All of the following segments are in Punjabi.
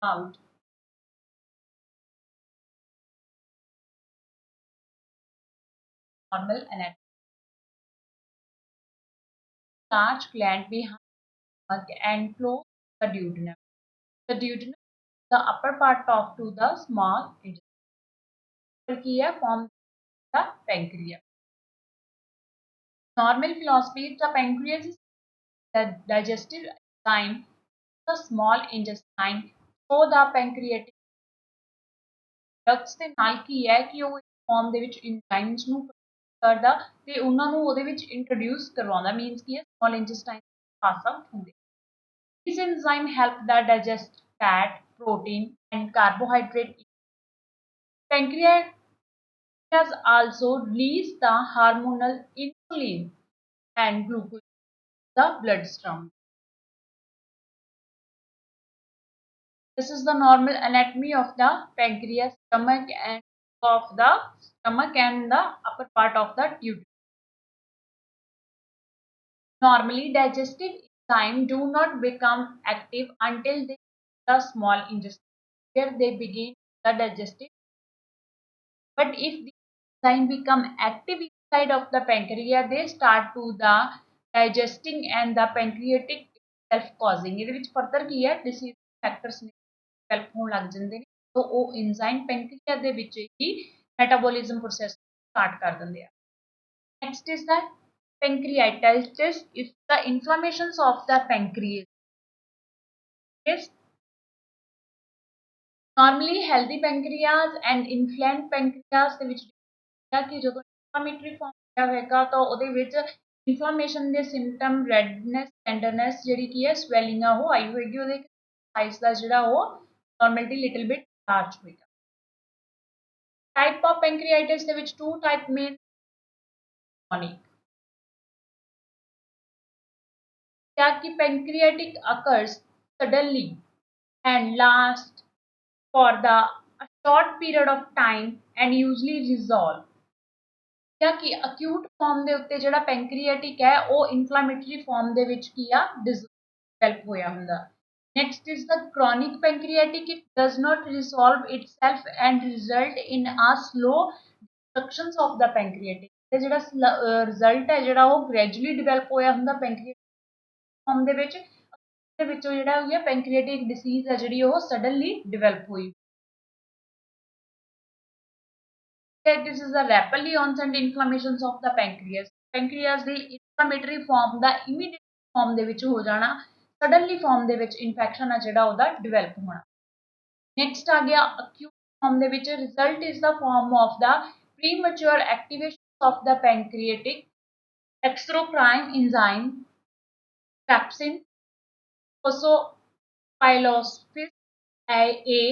out normal anatomy. Large gland behind the stomach and close the duodenum. The duodenum is the upper part of to the small intestine form the pancreas. Normal philosophy, the pancreas is the digestive enzyme, the small intestine, so the pancreatic ducts ਦੇ ਨਾਲ ਕੀ ਹੈ ਕਿ ਉਹ ਫਾਰਮ ਦੇ ਵਿੱਚ enzymes ਨੂੰ ਕਰਦਾ ਤੇ ਉਹਨਾਂ ਨੂੰ ਉਹਦੇ ਵਿੱਚ ਇੰਟਰੋਡਿਊਸ ਕਰਵਾਉਂਦਾ ਮੀਨਸ ਕੀ ਹੈ small intestine ਪਾਸ ਆਊਟ ਹੁੰਦੇ these enzyme help the digest fat protein and carbohydrate pancreas also release the hormonal insulin and glucose in the bloodstream. This is the normal anatomy of the pancreas, stomach and the upper part of the duodenum. Normally, digestive enzymes do not become active until they the small intestine, where they begin the digestive. But if the enzyme become active inside of the pancreas, they start to the digesting and the pancreatic self causing. ਇਹਦੇ ਵਿੱਚ further ਕੀ ਹੈ disease factors ਨੇ develop ਹੋਣ ਲੱਗ ਜਾਂਦੇ ਨੇ तो ਉਹ enzyme pancreas ਦੇ ਵਿੱਚ ਹੀ metabolism process start ਕਰ ਦਿੰਦੇ ਆ next is the pancreatitis is the inflammations of the pancreas yes normally healthy pancreas and inflamed pancreas ਦੇ ਵਿੱਚ ਕਿ ਜਦੋਂ inflammatory form ਹੋਇਆ ਹੋਏਗਾ ਤਾਂ ਉਹਦੇ ਵਿੱਚ inflammation ਦੇ symptom redness tenderness ਜਿਹੜੀ ਕੀ ਹੈ swelling ਆ ਉਹ ਆਈ ਹੋਏਗੀ ਉਹਦੇ ਸਾਈਜ਼ ਦਾ ਜਿਹੜਾ ਉਹ normality little bit large ਹੋਏਗਾ type of pancreatitis ਦੇ ਵਿੱਚ two type main chronic क्या कि pancreatic occurs suddenly and lasts for the a short period of time and usually resolve क्या कि acute form ਦੇ ਉੱਤੇ ਜਿਹੜਾ pancreatic ਹੈ ਉਹ inflammatory form ਦੇ ਵਿੱਚ ਕੀ ਆ develop ਹੋਇਆ ਹੁੰਦਾ next is the chronic pancreatic it does not resolve itself and result in a slow destruction of the pancreatic ਤੇ ਜਿਹੜਾ result ਹੈ ਜਿਹੜਾ ਉਹ gradually develop ਹੋਇਆ ਹੁੰਦਾ pancreatic form ਦੇ ਵਿੱਚੋਂ ਜਿਹੜਾ ਹੋਇਆ pancreatic disease ਹੈ ਜਿਹੜੀ ਉਹ suddenly develop ਹੋਈ this is the rapidly onset inflammations of the pancreas pancreas the inflammatory form the immediate form ਦੇ ਵਿੱਚ ਹੋ ਜਾਣਾ suddenly form ਦੇ ਵਿੱਚ infection ਆ ਜਿਹੜਾ ਉਹਦਾ develop ਹੋਣਾ next ਆ ਗਿਆ acute form ਦੇ ਵਿੱਚ result is the form of the premature activation of the pancreatic exocrine enzyme trypsin phosphorylase A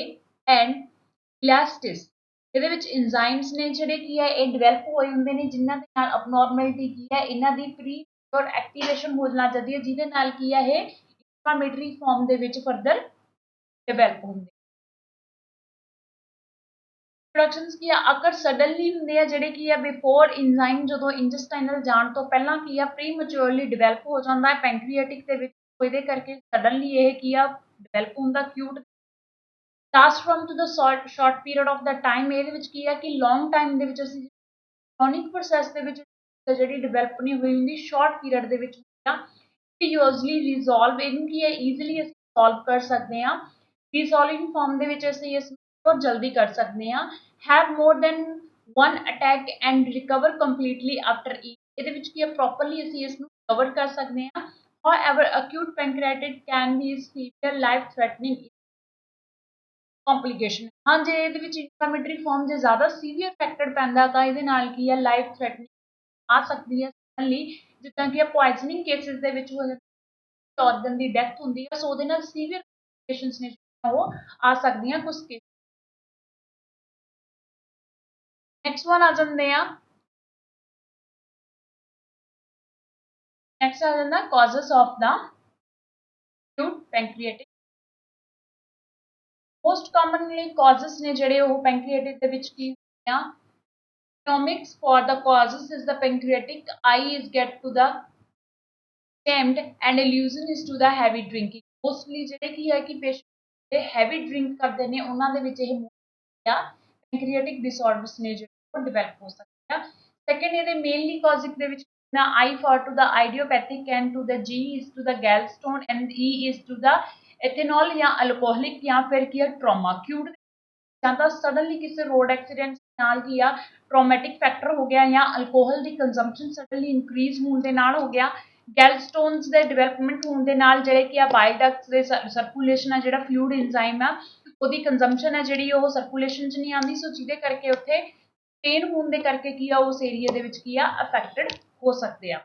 and elastis ਇਹਦੇ ਵਿੱਚ enzymes ਨੇ ਜਿਹੜੇ ਕੀ ਹੈ ਇਹ ਡਿਵੈਲਪ ਹੋਏ ਹੁੰਦੇ ਨੇ ਜਿਨ੍ਹਾਂ ਦੇ ਨਾਲ abnormality ਕੀ ਹੈ ਇਹਨਾਂ ਦੀ premature activation ਹੋ ਜਾਣਾ ਚਾਹੀਦੀ ਹੈ ਜਿਹਦੇ ਨਾਲ ਕੀ ਹੈ ਇਹ inflammatory form ਦੇ ਵਿੱਚ further develop ਹੁੰਦੇ ਪ੍ਰੋਡਕਸ਼ਨਸ ਕੀ ਆ ਅਕਰ ਸਡਨਲੀ ਹੁੰਦੇ ਆ ਜਿਹੜੇ ਕੀ ਆ ਬਿਫੋਰ enzyme ਜਦੋਂ intestinal ਜਾਣ ਤੋਂ ਪਹਿਲਾਂ ਕੀ ਆ prematurely develop ਹੋ ਜਾਂਦਾ ਹੈ pancreatic ਦੇ ਵਿੱਚ ਇਹਦੇ ਕਰਕੇ suddenly ਇਹ ਕੀ ਆ develop ਹੁੰਦਾ acute last from to the short period of the time ਇਹਦੇ ਵਿੱਚ ਕੀ ਹੈ ਕਿ long time ਦੇ ਵਿੱਚ ਅਸੀਂ chronic process ਦੇ ਵਿੱਚ ਜਿਹੜੀ develop ਨਹੀਂ ਹੋਈ ਹੁੰਦੀ short period ਦੇ ਵਿੱਚ usually resolve ਇਹਨੂੰ ਕੀ ਹੈ easily ਅਸੀਂ solve ਕਰ ਸਕਦੇ ਹਾਂ resolving form ਦੇ ਵਿੱਚ ਅਸੀਂ ਇਸ ਨੂੰ ਜਲਦੀ ਕਰ ਸਕਦੇ ਹਾਂ have more than one attack and recover completely after each ਇਹਦੇ ਵਿੱਚ ਕੀ ਹੈ properly ਅਸੀਂ ਇਸ ਨੂੰ cover ਕਰ ਸਕਦੇ ਹਾਂ however acute pancreatitis can be severe life threatening complication हाँ जे ਇਹਦੇ ਵਿੱਚ inflammatory form ਜੇ ਜ਼ਿਆਦਾ severe factor ਪੈਂਦਾ ਤਾਂ ਇਹਦੇ ਨਾਲ ਕੀ ਹੈ life threatening ਆ ਸਕਦੀ ਹੈ suddenly ਜਿੱਦਾਂ ਕਿ poisoning cases ਦੇ ਵਿੱਚ ਹੋ ਜਾਂਦਾ organ ਦੀ death ਹੁੰਦੀ ਹੈ ਸੋ ਉਹਦੇ ਨਾਲ severe complications ਨੇ ਉਹ ਆ ਸਕਦੀਆਂ ਕੁਝ cases next one ਆ ਜਾਂਦੇ ਆ next ਆ ਜਾਂਦਾ causes of the acute pancreatic most commonly causes ਨੇ ਜਿਹੜੇ ਉਹ pancreatic ਦੇ ਵਿੱਚ ਕੀ ਹੁੰਦੇ ਆ economics for the causes is the pancreatic eye is get to the stemmed and illusion is to the heavy drinking mostly ਜਿਹੜੇ ਕੀ ਹੈ ਕਿ patient हैवी ड्रिंक करते हैं उन्होंने पैंक्रियाटिक डिसऑर्डर्स ने जो डिवेलप हो सकते हैं। सैकेंड ये mainly kojic I for to the idiopathic and to the G is to the gallstone and E is to the ethanol या अल्कोहलिक या फिर की ट्रॉमा क्यूड ਜਾਂ ਸਡਨਲੀ ਕਿਸੇ ਰੋਡ ਐਕਸੀਡੈਂਟ ਨਾਲ ਕੀ ਆ ਟਰੋਮੈਟਿਕ ਫੈਕਟਰ ਹੋ ਗਿਆ ਜਾਂ ਅਲਕੋਹਲ ਦੀ ਕੰਜ਼ੰਪਸ਼ਨ ਸਡਨਲੀ ਇਨਕਰੀਜ਼ ਹੋਣ ਦੇ ਨਾਲ ਹੋ ਗਿਆ ਗੈਲਸਟੋਨਸ ਦੇ ਡਿਵੈਲਪਮੈਂਟ ਹੋਣ ਦੇ ਨਾਲ ਜਿਹੜੇ ਕਿ ਆ ਬਾਇਡਕਟਸ ਦੇ ਸਰਕੂਲੇਸ਼ਨ ਆ ਜਿਹੜਾ ਫਲੂਇਡ ਐਂਜ਼ਾਈਮ ਆ ਉਹਦੀ ਕੰਜ਼ੰਪਸ਼ਨ ਹੈ ਜਿਹੜੀ ਉਹ ਸਰਕੂਲੇਸ਼ਨ 'ਚ ਨਹੀਂ ਆਉਂਦੀ ਸੋ ਜਿਹਦੇ ਕਰਕੇ ਉੱਥੇ ਪੇਨ ਹੋਣ ਦੇ ਕਰਕੇ ਕੀ ਆ ਉਸ ਏਰੀਆ ਦੇ ਵਿੱਚ ਕੀ ਆ ਅਫੈਕਟਡ ਹੋ ਸਕਦੇ ਆ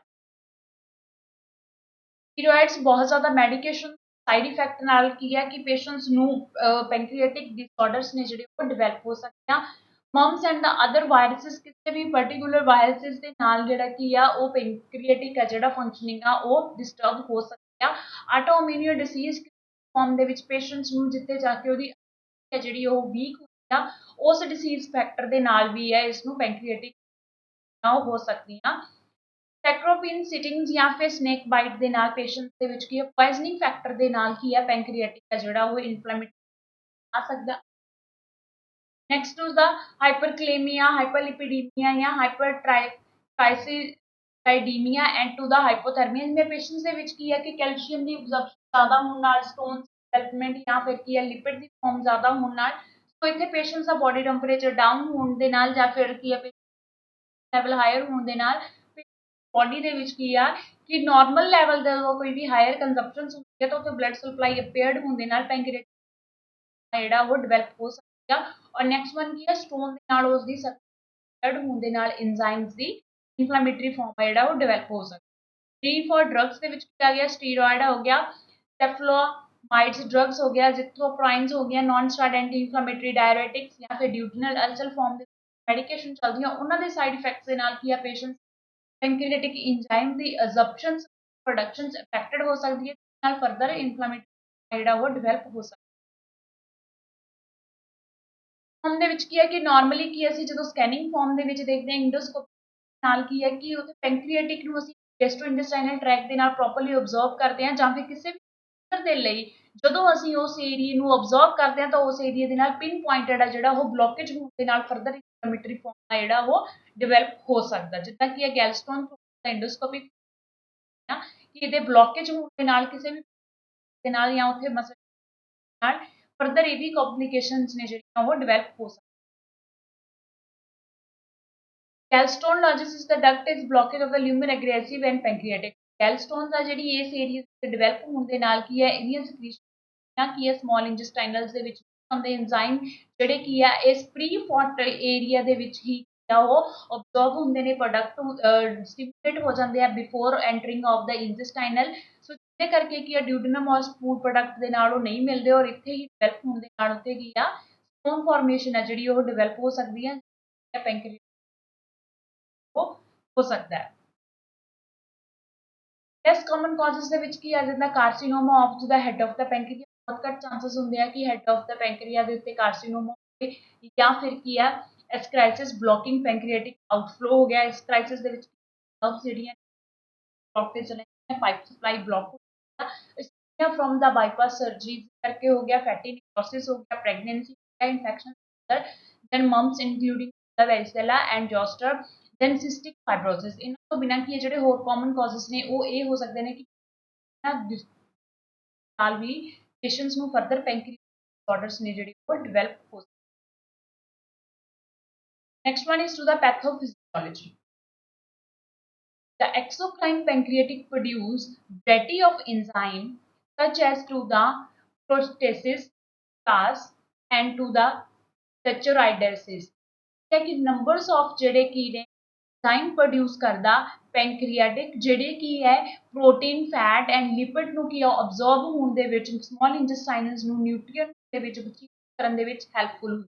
ਸਟੀਰੋਇਡਸ ਬਹੁਤ ਜ਼ਿਆਦਾ ਮੈਡੀਕੇਸ਼ਨ ਸਾਈਡ ਇਫੈਕਟ ਨਾਲ ਕੀ ਹੈ ਕਿ ਪੇਸ਼ੈਂਟਸ ਨੂੰ ਪੈਂਕ੍ਰੀਆਟਿਕ ਡਿਸਆਰਡਰਸ ਨੇ ਜਿਹੜੇ ਉਹ ਡਿਵੈਲਪ ਹੋ ਸਕਦੇ ਆ ਮਮਸ ਐਂਡ ਦਾ ਅਦਰ ਵਾਇਰਸਿਸ ਕਿਸੇ ਵੀ ਪਾਰਟਿਕੂਲਰ ਵਾਇਰਸਿਸ ਦੇ ਨਾਲ ਜਿਹੜਾ ਕੀ ਆ ਉਹ ਪੈਂਕ੍ਰੀਆਟਿਕ ਆ ਜਿਹੜਾ ਫੰਕਸ਼ਨਿੰਗ ਆ ਉਹ ਡਿਸਟਰਬ ਹੋ ਸਕਦੀ ਆ ਆਟੋਇਮਿਊਨ ਡਿਸੀਜ਼ ਫਾਰਮ ਦੇ ਵਿੱਚ ਪੇਸ਼ੈਂਟਸ ਨੂੰ ਜਿੱਥੇ ਜਾ ਕੇ ਉਹਦੀ ਜਿਹੜੀ ਉਹ ਵੀਕ ਹੁੰਦੀ ਆ ਉਸ ਡਿਸੀਜ਼ ਫੈਕਟਰ ਦੇ ਨਾਲ ਵੀ ਹੈ ਇਸ ਨੂੰ ਪੈਂਕ੍ਰੀਆਟਿਕ ਹੋ ਸਕਦੀਆਂ ਸੈਕਰੋਪਿਨ ਸਿਟਿੰਗਸ ਜਾਂ ਫਿਰ ਸਨੇਕ ਬਾਈਟ ਦੇ ਨਾਲ ਪੇਸ਼ੈਂਟ ਦੇ ਵਿੱਚ ਕੀ ਹੈ ਪੋਇਜ਼ਨਿੰਗ ਫੈਕਟਰ ਦੇ ਨਾਲ ਕੀ ਹੈ ਪੈਂਕ੍ਰੀਆਟਿਕ ਹੈ ਜਿਹੜਾ ਉਹ ਇਨਫਲੇਮੇਟਰੀ ਆ ਸਕਦਾ ਨੈਕਸਟ ਉਸਦਾ ਹਾਈਪਰਕਲੇਮੀਆ ਹਾਈਪਰਲਿਪਿਡੀਮੀਆ ਜਾਂ ਹਾਈਪਰਟ੍ਰਾਈਸੀਡਾਈਡੀਮੀਆ ਐਂਡ ਟੂ ਦਾ ਹਾਈਪੋਥਰਮੀਆ ਜਿਵੇਂ ਪੇਸ਼ੈਂਟਸ ਦੇ ਵਿੱਚ ਕੀ ਹੈ ਕਿ ਕੈਲਸ਼ੀਅਮ ਦੀ ਅਬਜ਼ਰਪਸ਼ਨ ਜ਼ਿਆਦਾ ਹੋਣ ਨਾਲ ਸਟੋਨ ਡਿਵੈਲਪਮੈਂਟ ਜਾਂ ਫਿਰ ਕੀ ਹੈ ਲਿਪਿਡ ਦੀ ਫਾਰਮ ਜ਼ਿਆਦਾ ਹੋਣ ਨਾਲ ਸੋ ਇੱਥੇ ਪੇਸ਼ੈਂਟਸ ਦਾ ਬੋਡੀ ਟੈਂਪਰੇਚਰ ਡਾਊਨ ਹੋਣ ਦੇ ਨਾਲ ਜਾਂ ਫਿਰ ਕੀ ਹੈ ਲੈਵਲ ਹਾਇਰ ਹੋਣ ਦੇ ਨਾਲ ਬੋਡੀ ਦੇ ਵਿੱਚ ਕੀ ਆ ਕਿ ਨਾਰਮਲ ਲੈਵਲ ਦਾ ਕੋਈ ਵੀ ਹਾਇਰ ਕੰਜ਼ੰਪਸ਼ਨ ਹੁੰਦੀ ਹੈ ਤਾਂ ਉੱਥੇ ਬਲੱਡ ਸਪਲਾਈ ਅਪੇਅਰਡ ਹੋਣ ਦੇ ਨਾਲ ਪੈਂਕ੍ਰੀਆਟਿਕ ਜਿਹੜਾ ਉਹ ਡਿਵੈਲਪ ਹੋ ਸਕਦਾ ਔਰ ਨੈਕਸਟ ਵਨ ਕੀ ਹੈ ਸਟੋਨ ਦੇ ਨਾਲ ਉਸ ਦੀ ਸਰਕੂਲੇਟ ਹੋਣ ਦੇ ਨਾਲ ਐਂਜ਼ਾਈਮਸ ਦੀ ਇਨਫਲੇਮੇਟਰੀ ਫਾਰਮ ਜਿਹੜਾ ਉਹ ਡਿਵੈਲਪ ਹੋ ਸਕਦਾ ਡੀ ਫॉर ਡਰੱਗਸ ਦੇ ਵਿੱਚ ਕੀ ਆ ਗਿਆ ਸਟੀਰੋਇਡ ਹੋ ਗਿਆ ਸੈਫਲੋਮਾਈਡਸ ਡਰੱਗਸ ਹੋ ਗਿਆ ਜਿਥੋਪ੍ਰਾਈਨਸ ਹੋ ਗਿਆ ਨਾਨ ਸਟੈਰੋਇਡ ਐਂਟੀ ਇਨਫਲੇਮੇਟਰੀ ਡਾਇਰੈਟਿਕਸ ਜਾਂ ਫਿਰ ਡਿਊਟੀਨਲ ਅਲਸਰ ਫਾਰਮ ਦੇ ਮੈਡੀਕੇਸ਼ਨ ਚੱਲਦੀਆਂ ਉਹਨਾਂ ਦੇ ਸਾਈਡ ਇਫੈਕਟਸ ਦੇ ਨਾਲ ਕੀ ਆ ਪੇਸ਼ੈਂਟ ਪੈਂਕ੍ਰੀਆਟਿਕ ਐਂਜ਼ਾਈਮ ਦੀ ਅਬਜ਼ਰਪਸ਼ਨ ਪ੍ਰੋਡਕਸ਼ਨ ਅਫੈਕਟਡ ਹੋ ਸਕਦੀ ਹੈ ਨਾਲ ਫਰਦਰ ਇਨਫਲੇਮੇਟਰੀ ਜਿਹੜਾ ਉਹ ਡਿਵੈਲਪ ਹੋ ਸਕਦਾ ਫਾਰਮ ਦੇ ਵਿੱਚ ਕੀ ਹੈ ਕਿ ਨਾਰਮਲੀ ਕੀ ਅਸੀਂ ਜਦੋਂ ਸਕੈਨਿੰਗ ਫਾਰਮ ਦੇ ਵਿੱਚ ਦੇਖਦੇ ਹਾਂ ਇੰਡੋਸਕੋਪੀ ਨਾਲ ਕੀ ਹੈ ਕਿ ਉਹਦੇ ਪੈਂਕ੍ਰੀਆਟਿਕ ਨੂੰ ਅਸੀਂ ਗੈਸਟ੍ਰੋਇੰਟੇਸਟਾਈਨਲ ਟ੍ਰੈਕਟ ਦੇ ਨਾਲ ਪ੍ਰੋਪਰਲੀ ਆਬਜ਼ਰਵ ਕਰਦੇ ਹਾਂ ਜਾਂ ਫਿਰ ਕਿਸੇ ਵੀ ਦੇ ਲਈ ਜਦੋਂ ਅਸੀਂ ਉਸ ਏਰੀਆ ਨੂੰ ਆਬਜ਼ਰਵ ਕਰਦੇ ਹਾਂ ਤਾਂ ਉਸ ਏਰੀਆ ਦੇ ਨਾਲ ਪਿਨ ਪੁਆਇੰਟਡ ਆ ਜਿਹੜਾ ਉਹ ਬਲੋਕੇਜ ਹੋਣ ਦੇ ਨਾਲ ਫਰਦਰ ਇਨਫਲੇਮੇਟਰੀ ਫਾਰਮ ਦਾ ਜਿਹੜਾ ਉਹ ਡਿਵੈਲਪ ਹੋ ਸਕਦਾ ਜਿੱਦਾਂ ਕਿ ਇਹ ਗੈਲਸਟੋਨ ਐਂਡੋਸਕੋਪੀ ਕਿ ਇਹਦੇ ਬਲੋਕੇਜ ਹੋਣ ਦੇ ਨਾਲ ਕਿਸੇ ਵੀ ਦੇ ਨਾਲ ਜਾਂ ਉੱਥੇ ਮਸਲ ਨਾਲ ਫਰਦਰ ਇਹ ਵੀ ਕੰਪਲਿਕੇਸ਼ਨਸ ਨੇ ਜਿਹੜੀਆਂ ਉਹ ਡਿਵੈਲਪ ਹੋ ਸਕਦੀਆਂ gallstone is the duct is blockage of the lumen aggressive and pancreatic gallstones ਆ ਜਿਹੜੀ ਇਸ ਏਰੀਆ ਤੇ ਡਿਵੈਲਪ ਹੋਣ ਦੇ ਨਾਲ ਕੀ ਹੈ ਇਹਦੀਆਂ ਸਕ੍ਰੀਸ਼ਨਾਂ ਕੀ ਹੈ ਸਮਾਲ ਇੰਟੈਸਟਾਈਨਲਸ ਦੇ ਵਿੱਚ ਹੁੰਦੇ ਐਂਜ਼ਾਈਮ ਜਿਹੜੇ ਕੀ ਆ ਇਸ ਪ੍ਰੀ ਫੋਟ ਏਰੀਆ ਦੇ ਵਿੱਚ ਹੀ ਆ ਉਹ ਅਬਜ਼ਰਬ ਹੁੰਦੇ ਨੇ ਪ੍ਰੋਡਕਟ ਸਟਿਮੂਲੇਟ ਹੋ ਜਾਂਦੇ ਆ ਬਿਫੋਰ ਐਂਟਰਿੰਗ ਆਫ ਦਾ ਇੰਟੈਸਟਾਈਨਲ ਸੋ ਜਿਹਦੇ ਕਰਕੇ ਕੀ ਆ ਡਿਊਡੇਨਮ ਔਰ ਫੂਡ ਪ੍ਰੋਡਕਟ ਦੇ ਨਾਲ ਉਹ ਨਹੀਂ ਮਿਲਦੇ ਔਰ ਇੱਥੇ ਹੀ ਡਿਵੈਲਪ ਹੋਣ ਦੇ ਨਾਲ ਉੱਥੇ ਕੀ ਆ ਸਟੋਨ ਫਾਰਮੇਸ਼ਨ ਹੈ ਜਿਹੜੀ ਉਹ ਡਿਵੈਲਪ ਹੋ ਸਕਦੀ ਹੈ ਪੈਂਕ੍ਰੀਅਸ ਹੋ ਸਕਦਾ ਹੈ ਲੈਸ ਕਾਮਨ ਕਾਜ਼ਸ ਦੇ ਵਿੱਚ ਕੀ ਆ ਜਾਂਦਾ carcinoma of the head of the pancreas ਬਹੁਤ ਘੱਟ ਚਾਂਸਸ ਹੁੰਦੇ ਆ ਕਿ ਹੈਡ ਆਫ ਦਾ ਪੈਂਕ੍ਰੀਆ ਦੇ ਉੱਤੇ ਕਾਰਸੀਨੋਮਾ ਹੋਵੇ ਜਾਂ ਫਿਰ ਕੀ ਆ ਐਸਕ੍ਰਾਈਸਿਸ ਬਲੋਕਿੰਗ ਪੈਂਕ੍ਰੀਆਟਿਕ ਆਊਟਫਲੋ ਹੋ ਗਿਆ ਇਸ ਕ੍ਰਾਈਸਿਸ ਦੇ ਵਿੱਚ ਨਰਵਸ ਜਿਹੜੀਆਂ ਬਲੌਕੇਜ ਚਲੇ ਪਾਈਪ ਸਪਲਾਈ ਬਲੌਕ ਹੋ ਗਿਆ ਫਰਮ ਦਾ ਬਾਈਪਾਸ ਸਰਜਰੀ ਕਰਕੇ ਹੋ ਗਿਆ ਫੈਟੀ ਨਿਕਰੋਸਿਸ ਹੋ ਗਿਆ ਪ੍ਰੈਗਨੈਂਸੀ ਹੋ ਗਿਆ infection then mumps including the varicella and zoster then cystic fibrosis ਇਹਨਾਂ ਤੋਂ ਬਿਨਾਂ ਕੀ ਜਿਹੜੇ ਹੋਰ ਕਾਮਨ ਕਾਜ਼ਸ ਨੇ ਉਹ ਇਹ ਹੋ ਸਕਦੇ ਨੇ ਕਿ ਨਾਲ ਵੀ ਪੇਸ਼ੈਂਟਸ ਨੂੰ ਫਰਦਰ ਪੈਂਕ੍ਰੀਅਸ ਡਿਸਆਰਡਰਸ ਨੇ ਜਿਹੜੇ ਉਹ ਡਿਵੈਲਪ ਹੋ ਸਕਦੇ next one is to the pathophysiology The exocrine pancreatic produce variety of enzyme such as to the proteases class and to the saccharodiasis ਹੈ ਕਿ ਨੰਬਰਸ ਆਫ ਜਿਹੜੇ ਕੀ ਨੇ ਐਂਜ਼ਾਈਮ ਪ੍ਰੋਡਿਊਸ ਕਰਦਾ ਪੈਂਕ੍ਰੀਆਟਿਕ ਜਿਹੜੇ ਕੀ ਹੈ ਪ੍ਰੋਟੀਨ ਫੈਟ ਐਂਡ ਲਿਪਿਡ ਨੂੰ ਕੀ ਅਬਜ਼ੌਰਬ ਹੋਣ ਦੇ ਵਿੱਚ ਸਮਾਲ ਇੰਟੈਸਟਾਈਨਸ ਨੂੰ ਨਿਊਟ੍ਰੀਐਂਟ ਦੇ ਵਿੱਚ ਕਰਨ ਦੇ ਵਿੱਚ ਹੈਲਪਫੁਲ ਹੁੰਦੀ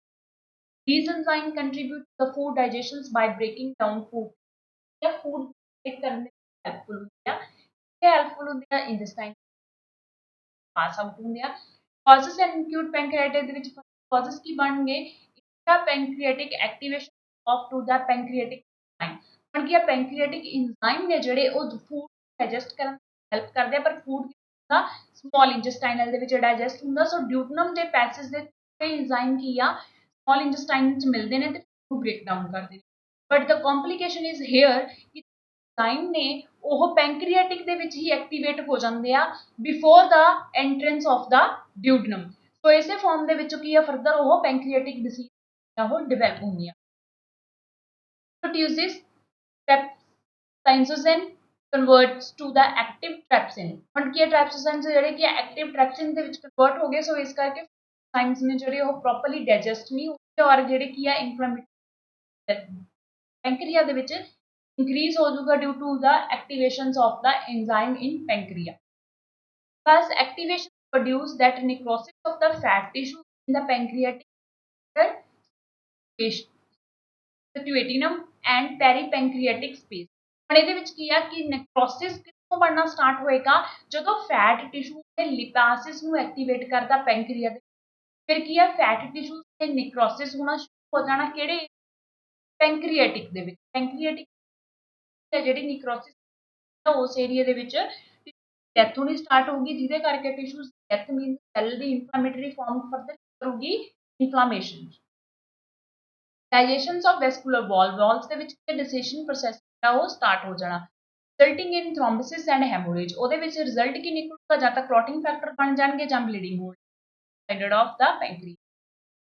these enzymes contribute to the food digestions by breaking down food ਜਾਂ food break ਕਰਨ ਦੇ ਵਿੱਚ ਹੈਲਪਫੁਲ ਹੁੰਦੀ ਆ ਇਹ ਹੈਲਪਫੁਲ ਹੁੰਦੀ ਆ ਇੰਟੈਸਟਾਈਨ ਪਾਸ ਆਊਟ ਹੁੰਦੇ ਆ causes and acute pancreatitis ਦੇ ਵਿੱਚ causes ਕੀ ਬਣਨਗੇ pancreatic activation of to the pancreatic enzyme ਹੁਣ ਕੀ ਆ ਪੈਂਕ੍ਰੀਆਟਿਕ ਐਂਜ਼ਾਈਮ ਨੇ ਜਿਹੜੇ ਉਹ ਫੂਡ ਡਾਈਜੈਸਟ ਕਰਨ ਹੈਲਪ ਕਰਦੇ ਆ ਪਰ ਫੂਡ ਦਾ ਸਮੋਲ ਇੰਟੈਸਟਾਈਨਲ ਦੇ ਵਿੱਚ ਡਾਈਜੈਸਟ ਹੁੰਦਾ। ਸੋ ਡਿਊਟਨਮ ਦੇ ਪੈਸੇਜ ਦੇ ਇੰਜ਼ਾਈਮ ਕੀ ਆ ਸਮੋਲ ਇੰਟੈਸਟਾਈਨ ਵਿੱਚ ਮਿਲਦੇ ਨੇ ਤੇ ਨੂੰ ਬ੍ਰੇਕ ਡਾਊਨ ਕਰਦੇ ਨੇ। But the complication is here ਕਿ ਇੰਜ਼ਾਈਮ ਨੇ ਉਹ ਪੈਂਕਰੀਆਟਿਕ ਦੇ ਵਿੱਚ ਹੀ ਐਕਟੀਵੇਟ ਹੋ ਜਾਂਦੇ ਆ ਬਿਫੋਰ ਦਾ ਐਂਟਰੈਂਸ ਆਫ ਦਾ ਡਿਊਟਨਮ। ਸੋ ਇਸੇ ਫਾਰਮ ਦੇ ਵਿੱਚ ਕੀ ਆ ਫਰਦਰ ਉਹ ਪੈਂਕਰੀਆਟਿਕ ਡਿਸੀਜ਼ ਉਹ ਡਿਵੈਲਪ ਹੁੰਦੀਆਂ। ਪ੍ਰੋਡਿਊਸਿਸ ਟ੍ਰੈਪਸਾਈਨੋਜਨ ਕਨਵਰਟਸ ਟੂ ਦਾ ਐਕਟਿਵ ਟ੍ਰੈਪਸਿਨ। ਹੁਣ ਕੀ ਹੈ ਟ੍ਰੈਪਸਾਈਨ ਜਿਹੜੇ ਕਿ ਐਕਟਿਵ ਟ੍ਰੈਪਸਿਨ ਦੇ ਵਿੱਚ ਕਨਵਰਟ ਹੋ ਗਏ। ਸੋ ਇਸ ਕਰਕੇ ਸਾइंस ने ਜਿਹੜੇ ਉਹ ਪ੍ਰੋਪਰਲੀ ਡਾਈਜੈਸਟ ਨਹੀਂ ਹੁੰਦੇ ਔਰ ਜਿਹੜੇ ਕੀ ਆ ਇਨਫਲੇਮੇਟਰੀ ਪੈਂਕਰੀਆ ਦੇ ਵਿੱਚ increase ਹੋ ਜਾਊਗਾ due to the activations of the enzyme in pancreas. Thus, activation produce that necrosis of the fat tissue in the pancreatic pituitarium and peripancreatic space. ਹੁਣ ਇਹਦੇ ਵਿੱਚ ਕੀ ਆ ਕਿ necrosis ਕਿੱਥੋਂ ਬਣਨਾ ਸਟਾਰਟ ਹੋਏਗਾ ਜਦੋਂ ਫੈਟ ਟਿਸ਼ੂ ਤੇ ਲਿਪਾਸਿਸ ਨੂੰ ਐਕਟੀਵੇਟ ਕਰਦਾ ਪੈਂਕਰੀਆ ਦੇ। ਫਿਰ ਕੀ ਆ ਫੈਟ ਟਿਸ਼ੂ ਤੇ necrosis ਹੋਣਾ ਸ਼ੁਰੂ ਹੋ ਜਾਣਾ ਕਿਹੜੇ ਪੈਂਕਰੀਆਟਿਕ ਦੇ ਵਿੱਚ। ਪੈਂਕਰੀਆਟਿਕ ਜਿਹੜੀ ਨਿਕਰੋਸਿਸ ਉਸ ਏਰੀਆ ਦੇ ਵਿੱਚ ਡੈਥ ਹੋਣੀ ਸਟਾਰਟ ਹੋਊਗੀ ਜਿਹਦੇ ਕਰਕੇ ਟਿਸ਼ੂਜ਼ ਡੈਥ ਮੀਨਸ ਸੈਲ ਦੀ ਇਨਫਲੇਮੇਟਰੀ ਫਾਰਮ ਫਰਦਰ ਕਰੂਗੀ inflammation. Digestion of vascular Waltz ਦੇ ਵਿੱਚ ਡਿਸੈਸ਼ਨ ਪ੍ਰੋਸੈਸ ਹੈ ਉਹ ਸਟਾਰਟ ਹੋ ਜਾਣਾ ਰਿਜ਼ਲਟਿੰਗ ਇਨ ਥ੍ਰੋਮਬੋਸਿਸ ਐਂਡ ਹੈਮੋਰੇਜ। ਉਹਦੇ ਵਿੱਚ ਰਿਜ਼ਲਟ ਕੀ ਨਿਕਲੂਗਾ ਜਾਂ ਤਾਂ ਕਲੌਟਿੰਗ ਫੈਕਟਰ ਬਣ ਜਾਣਗੇ ਜਾਂ ਬਲੀਡਿੰਗ ਹੋਣ sided of the pancreas.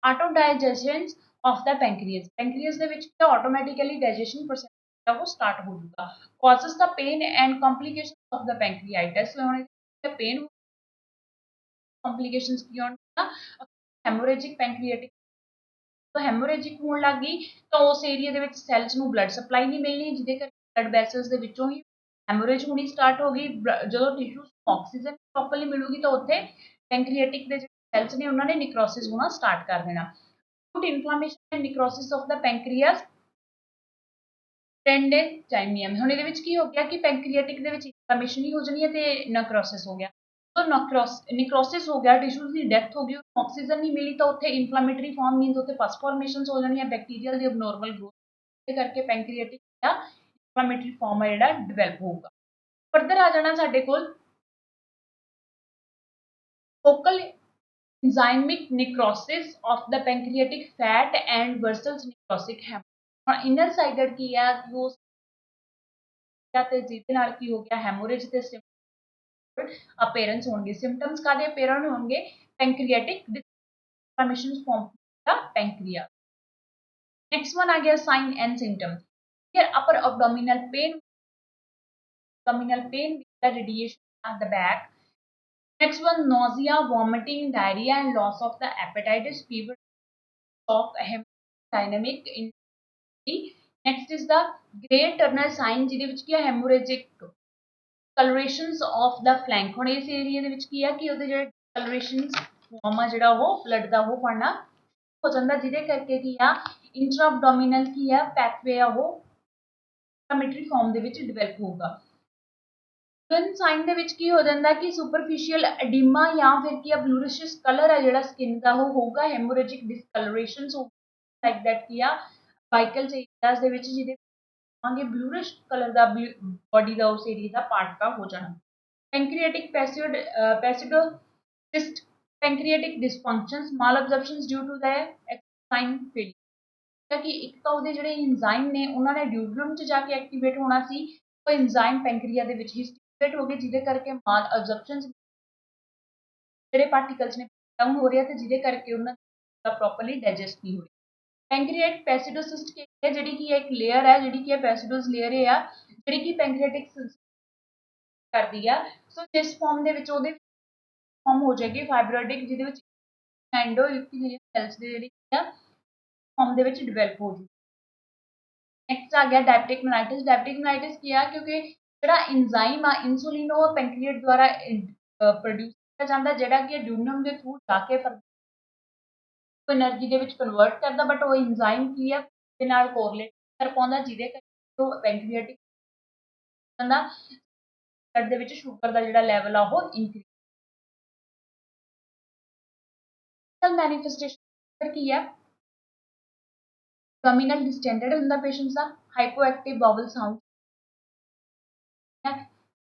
Auto digestion of the pancreas. Pancreas ਦੇ ਵਿੱਚ ਆਟੋਮੈਟਿਕਲੀ ਡਾਈਜੈਸ਼ਨ ਪ੍ਰੋਸੈਸ वो स्टार्ट हो जाएगा। causes the pain and complications of the pancreatitis pain complications की होना hemorrhagic pancreatic तो hemorrhagic होने लग गई तो उस एरिया ਦੇ ਵਿੱਚ ਸੈਲਸ ਨੂੰ ਬਲੱਡ ਸਪਲਾਈ ਨਹੀਂ ਮਿਲਣੀ ਜਿਹਦੇ ਕਰਕੇ ਬਲੱਡ ਵੈਸਲਸ ਦੇ ਵਿੱਚੋਂ ਹੀ ਹੈਮੋਰੇਜ ਹੋਣੀ ਸਟਾਰਟ ਹੋ ਗਈ। ਜਦੋਂ ਟਿਸ਼ੂਸ ਨੂੰ ਆਕਸੀਜਨ ਪ੍ਰੋਪਰਲੀ ਮਿਲੂਗੀ ਤਾਂ ਉੱਥੇ ਪੈਂਕਰੀਆਟਿਕ ਦੇ ਜਿਹੜੇ ਸੈਲਸ ਨੇ ਉਹਨਾਂ ਨੇ ਨਿਕਰੋਸਿਸ ਹੋਣਾ ਸਟਾਰਟ ਕਰ ਦੇਣਾ। Inflammation and ਨਿਕਰੋਸਿਸ of the ਪੈਂਕਰੀਅਸ ਟੈਂਡੇਂਟਾਈमियम। ਹੁਣ ਇਹਦੇ ਵਿੱਚ ਕੀ ਹੋ ਗਿਆ ਕਿ ਪੈਂਕਰੀਆਟਿਕ ਦੇ ਵਿੱਚ ਇਨਫਲੇਮੇਸ਼ਨ ਹੀ ਹੋ ਜਾਣੀ ਹੈ ਤੇ ਨੈਕਰੋਸਿਸ ਹੋ ਗਿਆ। तो ਨਿਕਰੋਸਿਸ ਹੋ ਗਿਆ ਟਿਸ਼ੂਜ਼ ਦੀ ਡੈਥ ਹੋ ਗਈ ਆਕਸੀਜਨ ਨਹੀਂ ਮਿਲੀ ਤਾਂ ਉੱਥੇ ਇਨਫਲੇਮੇਟਰੀ ਫਾਰਮ ਮੀਨਸ ਉੱਥੇ ਪਸ ਫਾਰਮੇਸ਼ਨਸ ਹੋ ਜਾਣੀਆਂ ਬੈਕਟੀਰੀਅਲ ਦੀ ਅਬਨੋਰਮਲ ਗਰੋਥ ਦੇ ਕਰਕੇ ਪੈਂਕਰੀਆਟਿਕ ਦਾ ਇਨਫਲੇਮੇਟਰੀ ਫਾਰਮ ਹੈ ਜਿਹੜਾ ਡਿਵੈਲਪ ਹੋਊਗਾ। ਫਰਦਰ ਆ ਜਾਣਾ ਸਾਡੇ ਕੋਲ focal enzymic necrosis of the pancreatic fat and versus necrotic hem। ਹੁਣ ਇਨਰ ਸਾਈਡਡ ਕੀ ਆ ਉਹ ਤੇ ਜਿਹਦੇ ਨਾਲ ਕੀ ਹੋ ਗਿਆ ਹੈਮੋਰੇਜ ਤੇ ਅਪੀਅਰੈਂਸ ਹੋਣਗੇ। ਸਿੰਪਟਮਸ ਕਾਦੇ ਅਪੀਅਰੈਂਸ ਹੋਣਗੇ ਪੈਂਕਰੀਆਟਿਕ ਇਨਫਲੇਮੇਸ਼ਨ ਫਾਰਮ ਦਾ ਪੈਂਕਰੀਆ। नेक्स्ट वन आ गया sign and symptom. here upper abdominal pain with the radiation at the back। next one nausea, vomiting, diarrhea and loss of the appetite, fever, shock, hemodynamic injury। next is the grey tunnel sign ਜਿਹਦੇ ਵਿੱਚ ਕੀ ਹੈ hemorrhagic colorations of the flank। ਹੁਣ ਇਸ ਏਰੀਆ ਦੇ ਵਿੱਚ ਕੀ ਆ ਕਿ ਉਹਦੇ ਜਿਹੜੇ colorations ਫਾਰਮ ਆ ਜਿਹੜਾ ਉਹ ਬਲੱਡ ਦਾ ਉਹ ਪੜਨਾ ਹੋ ਜਾਂਦਾ ਜਿਹਦੇ ਕਰਕੇ ਕੀ ਆ ਇੰਟਰਾ ਐਬਡੋਮੀਨਲ ਕੀ ਆ ਪੈਥਵੇ ਆ ਉਹ ਇਨਫਲੇਮੇਟਰੀ ਫਾਰਮ ਦੇ ਵਿੱਚ ਡਿਵੈਲਪ ਹੋਊਗਾ। ਸਕਿਨ ਸਾਈਨ ਦੇ ਵਿੱਚ ਕੀ ਹੋ ਜਾਂਦਾ ਕਿ ਸੁਪਰਫੀਸ਼ੀਅਲ ਐਡੀਮਾ ਜਾਂ ਫਿਰ ਕੀ ਆ ਬਲੂਰਿਸ਼ ਕਲਰ ਆ ਜਿਹੜਾ ਸਕਿਨ ਦਾ ਉਹ ਹੋਊਗਾ। ਹੈਮੋਰੇਜਿਕ ਡਿਸਕਲਰੇਸ਼ਨਸ ਲਾਈਕ ਦੈਟ ਕੀ ਆ ਵਾਈਕਲ ਏਰੀਆਜ਼ ਦੇ ਵਿੱਚ ਜਿਹਦੇ ਆਂਗੇ ਬਲੂਰਿਸ਼ ਕਲਰ ਦਾ ਬੋਡੀ ਦਾ ਉਸ ਏਰੀਆ ਦਾ ਪਾਰਟ ਦਾ ਹੋ ਜਾਣਾ। ਪੈਂਕਰੀਆਟਿਕ ਪੈਸਿਡੋਸਿਸਟ ਪੈਂਕਰੀਆਟਿਕ ਡਿਸਫੰਕਸ਼ਨਸ ਮਾਲ ਅਬਜ਼ਰਪਸ਼ਨਸ ਡਿਊ ਟੂ ਦ ਐਕਸਾਈਨ ਫੇਲਿयर ਕਿ ਇੱਕ ਤਾਂ ਉਹਦੇ ਜਿਹੜੇ ਇੰਜ਼ਾਈਮ ਨੇ ਉਹਨਾਂ ਨੇ ਡਿਊਟਨਮ 'ਚ ਜਾ ਕੇ ਐਕਟੀਵੇਟ ਹੋਣਾ ਸੀ ਉਹ ਇੰਜ਼ਾਈਮ ਪੈਂਕਰੀਆ ਦੇ ਵਿੱਚ ਹੀ ਐਕਟੀਵੇਟ ਹੋ ਗਏ ਜਿਹਦੇ ਕਰਕੇ ਮਾਲ ਅਬਜ਼ਰਪਸ਼ਨਸ ਜਿਹੜੇ ਪਾਰਟੀਕਲਸ ਨੇ ਡਾਊਨ ਹੋ ਰਿਹਾ ਤੇ ਜਿਹਦੇ ਕਰਕੇ ਉਹਨਾਂ ਦਾ ਪ੍ਰੋਪਰਲੀ ਡਾਈਜੈਸਟ ਨਹੀਂ ਹੋ ਰਿਹਾ। ਪੈਂਕਰੀਆਟ ਪੈਸਿਡੋਸਿਸਟ ਕੀ ਹੈ ਜਿਹੜੀ ਕਿ ਇੱਕ ਲੇਅਰ ਹੈ ਜਿਹੜੀ ਕਿ ਪੈਸਿਡੋਸ ਲੇਅਰ ਹੈ ਜਿਹੜੀ ਕਿ ਪੈਂਕਰੀਆਟਿਕ ਕਰਦੀ ਆ। ਸੋ ਜਿਸ ਫਾਰਮ ਦੇ ਵਿੱਚ ਉਹਦੇ ਫਾਰਮ ਹੋ ਜਾਏਗੀ ਫਾਈਬਰੋਇਡਿਕ ਜਿਹਦੇ ਵਿੱਚ ਐਂਡੋਇਊਥੀਲੀਅਲ ਸੈਲਸ ਦੇ ਜਿਹੜੀ ਆ ਫਾਰਮ ਦੇ ਵਿੱਚ ਡਿਵੈਲਪ ਹੋ ਜੂ। ਨੈਕਸਟ ਆ ਗਿਆ ਡਾਇਬਟਿਕ ਮੈਲਾਈਟਿਸ। ਡਾਇਬਟਿਕ ਮੈਲਾਈਟਿਸ ਕੀ ਆ ਕਿਉਂਕਿ ਜਿਹੜਾ ਇੰਜ਼ਾਈਮ ਆ ਇਨਸੂਲਿਨ ਉਹ ਪੈਂਕਰੀਏਟ ਦੁਆਰਾ ਪ੍ਰੋਡਿਊਸ ਕੀਤਾ ਜਾਂਦਾ ਜਿਹੜਾ ਕਿ ਡਿਊਨਮ ਦੇ ਥਰੂ ਜਾ ਕੇ એનર્ਜੀ ਦੇ ਵਿੱਚ ਕਨਵਰਟ ਕਰਦਾ ਬਟ ਉਹ ਇੰਜ਼ਾਈਮ ਕੀ ਆ ਦੇ ਨਾਲ ਕੋਰਿਲੇਟ ਕਰ ਪਾਉਂਦਾ ਜਿਹਦੇ ਕਰਕੇ ਉਹ ਪੈਂਕਰੀਆਟਿਕ ਦਾ ਬਲੱਡ ਦੇ ਵਿੱਚ ਸ਼ੂਗਰ ਦਾ ਜਿਹੜਾ ਲੈਵਲ ਆ ਉਹ ਇਨਕਰੀਜ਼। ਮੈਨੀਫੈਸਟੇਸ਼ਨ ਕੀ ਆ abdominal distended ਹੁੰਦਾ ਪੇਸ਼ੈਂਟਸ ਦਾ hypoactive bowel sound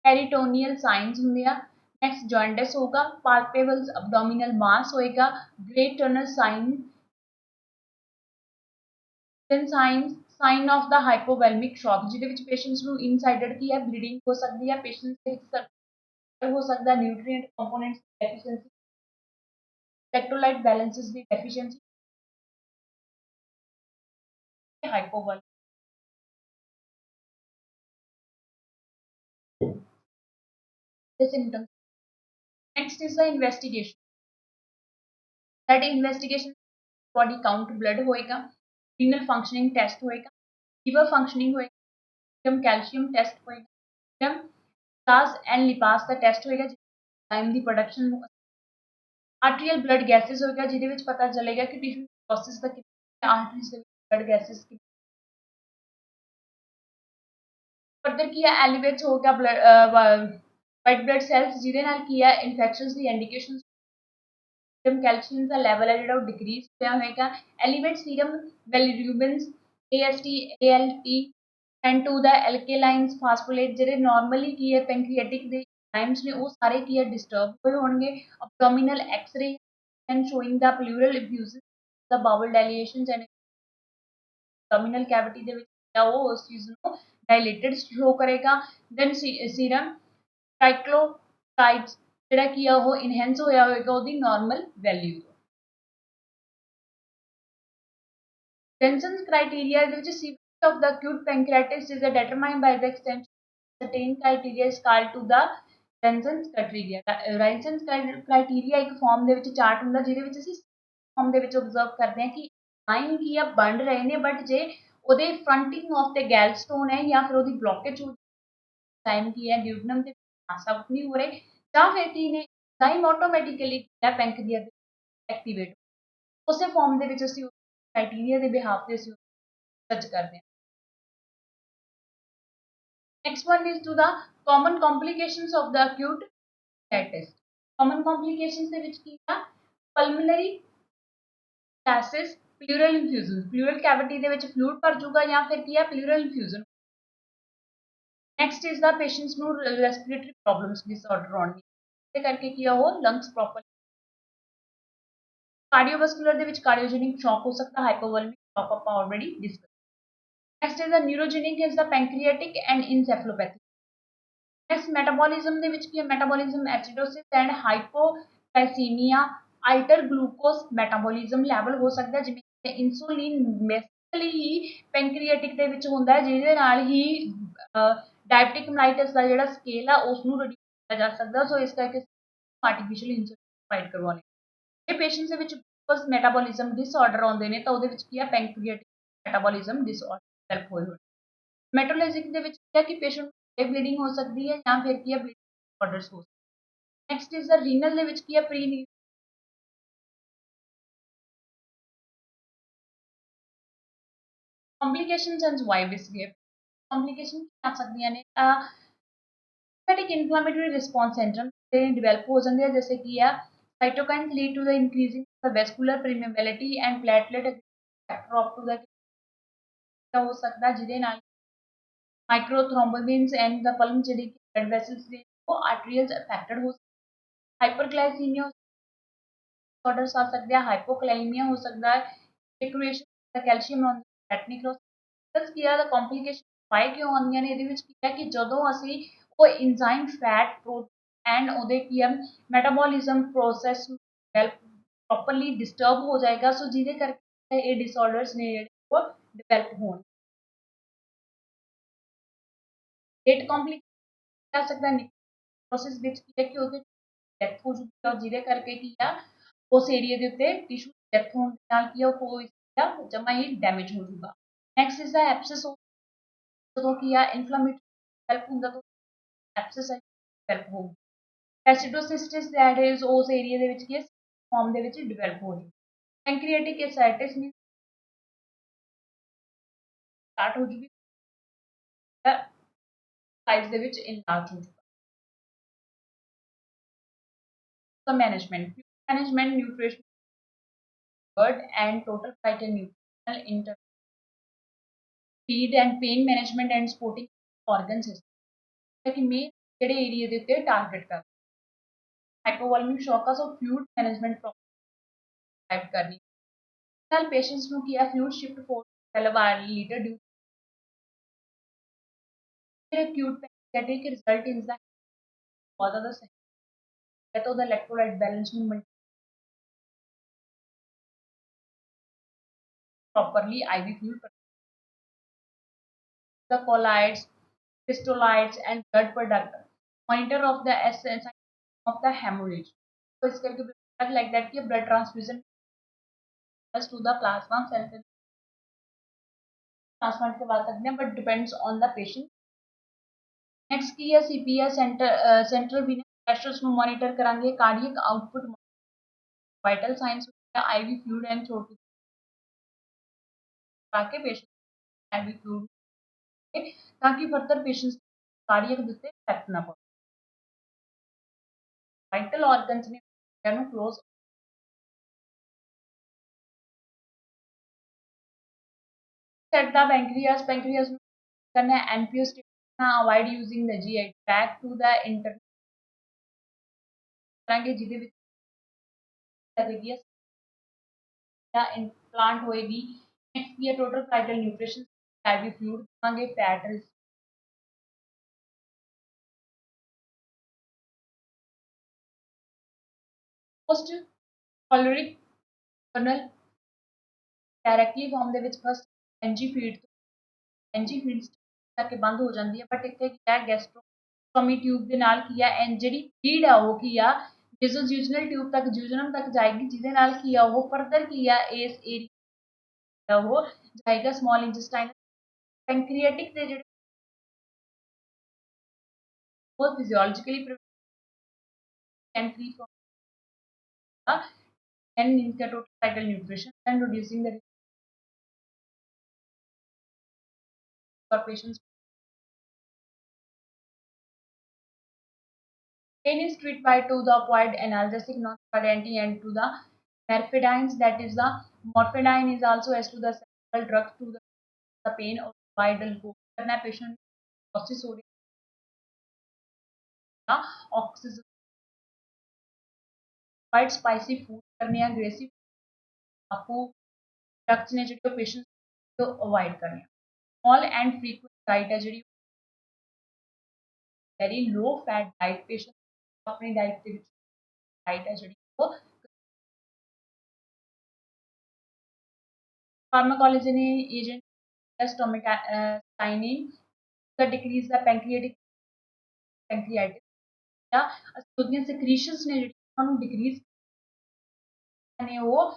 peritoneal signs ਹੁੰਦੇ ਆ नेक्स्ट जॉइंटस होगा, पाल्पेबल अब्डोमिनल मास होएगा, great tunnel sign, sign of the hypovolaemic shock, ਜਿਹਦੇ ਵਿੱਚ ਪੇਸ਼ੈਂਟਸ ਨੂੰ ਇਨਸਾइडेड ਕੀ ਹੈ ਬਲੀਡਿੰਗ ਹੋ ਸਕਦੀ ਹੈ, ਪੇਸ਼ੈਂਟਸ ਦੇ ਵਿੱਚ हो सकता है न्यूट्रिएंट कंपोनेंट्स की डेफिशिएंसी, इलेक्ट्रोलाइट बैलेंसेस की deficiency, हाइपोवॉल symptoms. Next is the investigation. That investigation body count blood होएगा, renal functioning test होएगा, liver functioning होएगा, serum calcium test होएगा, serum class and lipase का test होएगा, time ਦੀ production arterial blood gases होएगा, ਜਿਹਦੇ ਵਿੱਚ ਪਤਾ ਚੱਲੇਗਾ ਕਿ tissue process ਦਾ ਕਿੰਨਾ arteries ਦੇ blood gases की फर्दर की है एलिवेट हो गया वाइट ब्लड सैल्स ਜਿਹਦੇ ਨਾਲ ਕੀ ਹੈ ਇਨਫੈਕਸ਼ਨਸ ਦੀ ਇੰਡੀਕੇਸ਼ਨ ਸੀਰਮ ਕੈਲਸ਼ੀਅਮ ਦਾ ਲੈਵਲ ਹੈ ਜਿਹੜਾ ਉਹ ਡਿਕਰੀਜ਼ ਹੋਇਆ ਹੋਏਗਾ elevate serum bilirubins AST ALT and to the alkalines phospholates ਜਿਹੜੇ ਨਾਰਮਲੀ ਕੀ ਹੈ ਪੈਂਕ੍ਰੀਆਟਿਕ ਦੇ ਐਂਜ਼ਾਈਮਸ ਨੇ ਉਹ ਸਾਰੇ ਕੀ ਹੈ ਡਿਸਟਰਬ ਹੋਏ ਹੋਣਗੇ abdominal x-ray and showing the pleural effusions the bowel dilations and abdominal cavity ਦੇ ਵਿੱਚ क्या वो उस चीज को डायलेटेड शो करेगा देन सीरम ट्राइक्लोसाइड्स ਜਿਹੜਾ ਕੀ ਆ ਉਹ ਇਨਹੈਂਸ ਹੋਇਆ ਹੋਏਗਾ ਉਹਦੀ ਨਾਰਮਲ ਵੈਲਿਊ ਤੋਂ Jensen's criteria ਦੇ ਵਿੱਚ severity of the acute pancreatitis is determined by the extension of certain criteria is called to the Jensen's criteria Jensen's criteria ਇੱਕ ਫਾਰਮ ਦੇ ਵਿੱਚ ਚਾਰਟ ਹੁੰਦਾ ਜਿਹਦੇ ਵਿੱਚ ਅਸੀਂ ਫਾਰਮ ਦੇ ਵਿੱਚ ਆਬਜ਼ਰਵ ਕਰਦੇ ਹਾਂ ਕਿ ਲਾਈਨ ਕੀ ਆ ਬਣ ਰਹੇ ਨੇ ਬਟ ਜੇ ਉਹਦੇ ਫਰੰਟਿੰਗ ਆਫ ਤੇ ਗੈਲਸਟੋਨ ਹੈ ਜਾਂ ਫਿਰ ਉਹਦੀ ਬਲੌਕੇਜ ਹੋ टाइम की है ड्यूडनम ਦੇ ਪਾਸ ਆਊਟ ਨਹੀਂ ਹੋ ਰਹੇ ਜਾਂ ਫਿਰ ਕੀ ਨੇ ਐਂਜ਼ਾਈਮ ਆਟੋਮੈਟਿਕਲੀ ਹੈ ਪੈਂਕਰੀਆ ਦੇ ਐਕਟੀਵੇਟ ਉਸੇ ਫਾਰਮ ਦੇ ਵਿੱਚ ਅਸੀਂ ਕ੍ਰਾਈਟੇਰੀਆ ਦੇ ਬਿਹਾਫ ਤੇ ਅਸੀਂ ਜੱਜ ਕਰਦੇ ਹਾਂ next one is to the common complications of the acute hepatitis common complications ਦੇ ਵਿੱਚ ਕੀ ਆ pulmonary gases pleural infusion pleural cavity ਦੇ ਵਿੱਚ fluid ਭਰ ਜਾਊਗਾ ਜਾਂ ਫਿਰ ਕੀ ਆ pleural infusion next is the patients ਨੂੰ रेस्पिरेटरी प्रॉब्लम्स डिसऑर्डर ਹੋਣਗੇ ਤੇ ਕਰਕੇ ਕੀ ਆ ਉਹ ਲੰਗਸ ਪ੍ਰੋਪਰ ਕਾਰਡੀਓਵਾਸਕੂਲਰ ਦੇ ਵਿੱਚ ਕਾਰਡੀਓਜੈਨਿਕ ਸ਼ੌਕ ਹੋ ਸਕਦਾ ਹਾਈਪੋਵੋਲੈਮਿਕ ਸ਼ੌਕ ਆਪਾਂ already discuss next is the neurogenic is the pancreatic and encephalopathy next metabolism ਦੇ ਵਿੱਚ ਕੀ ਹੈ metabolism acidosis and hypoglycaemia alter glucose metabolism level ਹੋ ਸਕਦਾ ਜਿਵੇਂ ਇਨਸੂਲਿਨ ਬੇਸਿਕਲੀ ਹੀ ਪੈਂਕ੍ਰੀਆਟਿਕ ਦੇ ਵਿੱਚ ਹੁੰਦਾ ਹੈ ਜਿਹਦੇ ਨਾਲ ਹੀ डायबिटिक मेलाइटिस का ਜਿਹੜਾ ਸਕੇਲ ਆ ਉਸ ਨੂੰ ਰਿਡਿਊਸ ਕੀਤਾ ਜਾ ਸਕਦਾ ਸੋ ਇਸ ਕਰਕੇ ਆਰਟੀਫੀਸ਼ੀਅਲ ਇਨਸੂਲਿਨ ਪ੍ਰੋਵਾਈਡ ਕਰਵਾਉਣੇ ਇਹ ਪੇਸ਼ੈਂਟਸ ਦੇ ਵਿੱਚ ਬਸ ਮੈਟਾਬੋਲਿਜ਼ਮ ਡਿਸਆਰਡਰ ਆਉਂਦੇ ਨੇ ਤਾਂ ਉਹਦੇ ਵਿੱਚ ਕੀ ਆ ਪੈਂਕ੍ਰੀਆਟਿਕ ਮੈਟਾਬੋਲਿਜ਼ਮ ਡਿਸਆਰਡਰ ਹੈਲਪ ਹੋਏ ਹੋਏ ਮੈਟੋਲੋਜਿਕ ਦੇ ਵਿੱਚ ਕੀ ਆ ਕਿ ਪੇਸ਼ੈਂਟ ਨੂੰ ਬਲੀਡਿੰਗ ਹੋ ਸਕਦੀ ਹੈ ਜਾਂ ਫਿਰ ਕੀ ਆ ਬਲੀਡਿੰਗ ਡਿਸਆਰਡਰਸ ਹੋ ਨੈਕਸਟ ਇਜ਼ ਦ ਰੀਨਲ ਦੇ ਵਿੱਚ ਕੀ ਆ pre complications and why this gift complication ਆ ਸਕਦੀਆਂ ਨੇ hepatic inflammatory response syndrome develop हो जाते हैं जैसे कि cytokines lead to the increasing the vascular permeability and platelet factor up to the क्या हो सकता है ਜਿਹਦੇ ਨਾਲ microthrombins and the pulm ਜਿਹੜੀ blood vessels ਦੇ ਉਹ arterials affected ਹੋ hyperglycemia disorders आ सकते हैं hypokalemia हो सकता है decrease the calcium on the plus ਕੀ ਆ ਦਾ ਕੰਪਲਿਕੇਸ਼ਨ ਵਾਈ ਕਿਉਂ ਆਉਂਦੀਆਂ ਨੇ ਇਹਦੇ ਵਿੱਚ ਕੀ ਹੈ ਕਿ ਜਦੋਂ ਅਸੀਂ ਉਹ ਐਂਜ਼ਾਈਮ ਫੈਟ ਪ੍ਰੋਟੀਨ ਐਂਡ ਉਹਦੇ ਕੀ ਹੈ ਮੈਟਾਬੋਲਿਜ਼ਮ ਪ੍ਰੋਸੈਸ ਪ੍ਰੋਪਰਲੀ ਡਿਸਟਰਬ ਹੋ ਜਾਏਗਾ ਸੋ ਜਿਹਦੇ ਕਰਕੇ ਇਹ ਡਿਸਆਰਡਰਸ ਨੇ ਜਿਹੜੇ ਉਹ ਡਿਵੈਲਪ ਹੋਣ ਲੇਟ ਕੰਪਲਿਕੇਸ਼ਨ ਕਰ ਸਕਦਾ ਪ੍ਰੋਸੈਸ ਵਿੱਚ ਕੀ ਹੈ ਕਿ ਉਹਦੇ ਡੈਥ ਹੋ ਜੂਗੀ ਔਰ ਜਿਹਦੇ ਕਰਕੇ ਕੀ ਆ ਉਸ ਏਰੀਆ ਦੇ ਉੱਤੇ ਟਿਸ਼ੂ ਡੈਥ ਹੋਣ ਦੇ ਨਾਲ ਕੀ ਆ ਉਹ ਜਮਾ ਹੀ ਡੈਮੇਜ ਹੋ ਜੂਗਾ नेक्स्ट इज द एब्सेस ਜਦੋਂ ਕੀ ਆ ਇਨਫਲੇਮੇਟਰੀ ਹੈਲਪ ਹੁੰਦਾ ਤਾਂ ਐਬਸੈਸ ਹੈਲਪ ਹੋਊਗੀ ਐਸਿਡੋਸਿਸਟਿਸ ਦੈਟ ਇਜ਼ ਉਸ ਏਰੀਆ ਦੇ ਵਿੱਚ ਕੀ ਹੈ ਫਾਰਮ ਦੇ ਵਿੱਚ ਡਿਵੈਲਪ ਹੋ ਰਹੀ ਪੈਂਕ੍ਰੀਆਟਿਕ ਐਸਾਈਟਿਸ ਮੀਨ ਸਟਾਰਟ ਹੋ ਜੂਗੀ ਸਾਈਜ਼ ਦੇ ਵਿੱਚ ਇਨਲਾਰਜ ਹੋ ਜੂਗਾ so management nutrition word and total phytonutritional inter feed and pain management and supporting organ system ਕਿ ਮੇਨ ਜਿਹੜੇ ਏਰੀਆ ਦੇ ਉੱਤੇ ਟਾਰਗੇਟ ਕਰ ਹਾਈਪੋਵੋਲੈਮਿਕ ਸ਼ੌਕ ਆ, ਸੋ ਫਲੂਇਡ ਮੈਨੇਜਮੈਂਟ ਪ੍ਰੋਵਾਈਡ ਕਰਨੀ ਨਾਲ ਪੇਸ਼ੈਂਟਸ ਨੂੰ ਕੀ ਆ fluid shift 4 litre due acute pancreatic result is that बहुत ज़्यादा सही है तो the electrolyte balance ਨੂੰ properly IV fluid the colloids crystalloids and blood product monitor of the essence of the hemorrhage तो इस करके like that कि blood transfusion to the plasma cell transplant करवा सकते हैं but depends on the patient next की है CPR सेंट्रल वीनस प्रेशर्स ਨੂੰ मॉनिटर करांगे cardiac output vital science IV fluid and छोड़ ताकि पेशेंट IV fluid ताकि फर्दर पेशेंट्स कार्डियक ਦੇ ਉੱਤੇ ਇਫੈਕਟ ਨਾ ਪਵੇ वाइटल ऑर्गन्स ने ਨੂੰ क्लोज सेट द pancreas ਨੂੰ करना है NPO state avoid using the GI back to the enter करेंगे ਜਿਹਦੇ ਵਿੱਚ लगेगी या इम्प्लांट होएगी नेक्स्ट ये total vital nutrition IV fluid देंगे fat post caloric kernel directly form ਦੇ ਵਿੱਚ ਫਸਟ NG ਫੀਡ ਕਰਕੇ ਬੰਦ ਹੋ ਜਾਂਦੀ ਹੈ ਬਟ ਇੱਥੇ ਕੀ ਹੈ ਗੈਸਟ੍ਰੋਸਟੋਮੀ ਟਿਊਬ ਦੇ ਨਾਲ ਕੀ ਹੈ ਜਿਹੜੀ ਫੀਡ ਆ ਉਹ ਕੀ ਆ ਜਿਸੋਜੂਜਨਲ ਟਿਊਬ ਤੱਕ ਜੂਜਨਮ ਤੱਕ ਜਾਏਗੀ ਜਿਹਦੇ ਨਾਲ ਕੀ ਆ ਉਹ ਫਰਦਰ ਕੀ ਆ ਇਸ ਏਰੀਆ ਉਹ ਜਾਏਗਾ ਸਮਾਲ ਇੰਟੈਸਟਾਈਨਲ ਪੈਂਕ੍ਰੀਆਟਿਕ ਦੇ ਜਿਹੜੇ ਬਹੁਤ ਫਿਜ਼ੀਓਲੋਜੀਕਲੀ and free from and means the total cycle nutrition and reducing the for patients. Pain is treated by to the avoid analgesic non-steroidal and to the morphidines that is the morphidine is also as to the several drugs to the pain of vital go करना patient sodium oxygen quite spicy food करने aggressive आपको drugs ने जो patient को avoid करने small and frequent diet है जी very low fat diet patient अपनी डाइट ਦੇ ਵਿੱਚ डाइट है जी वो pharmacology agent stomachine to decrease the pancreatitis या ਉਹਦੀਆਂ secretions ਨੇ ਜਿਹੜੀ ਉਹਨਾਂ ਨੂੰ decrease ਨੇ ਉਹ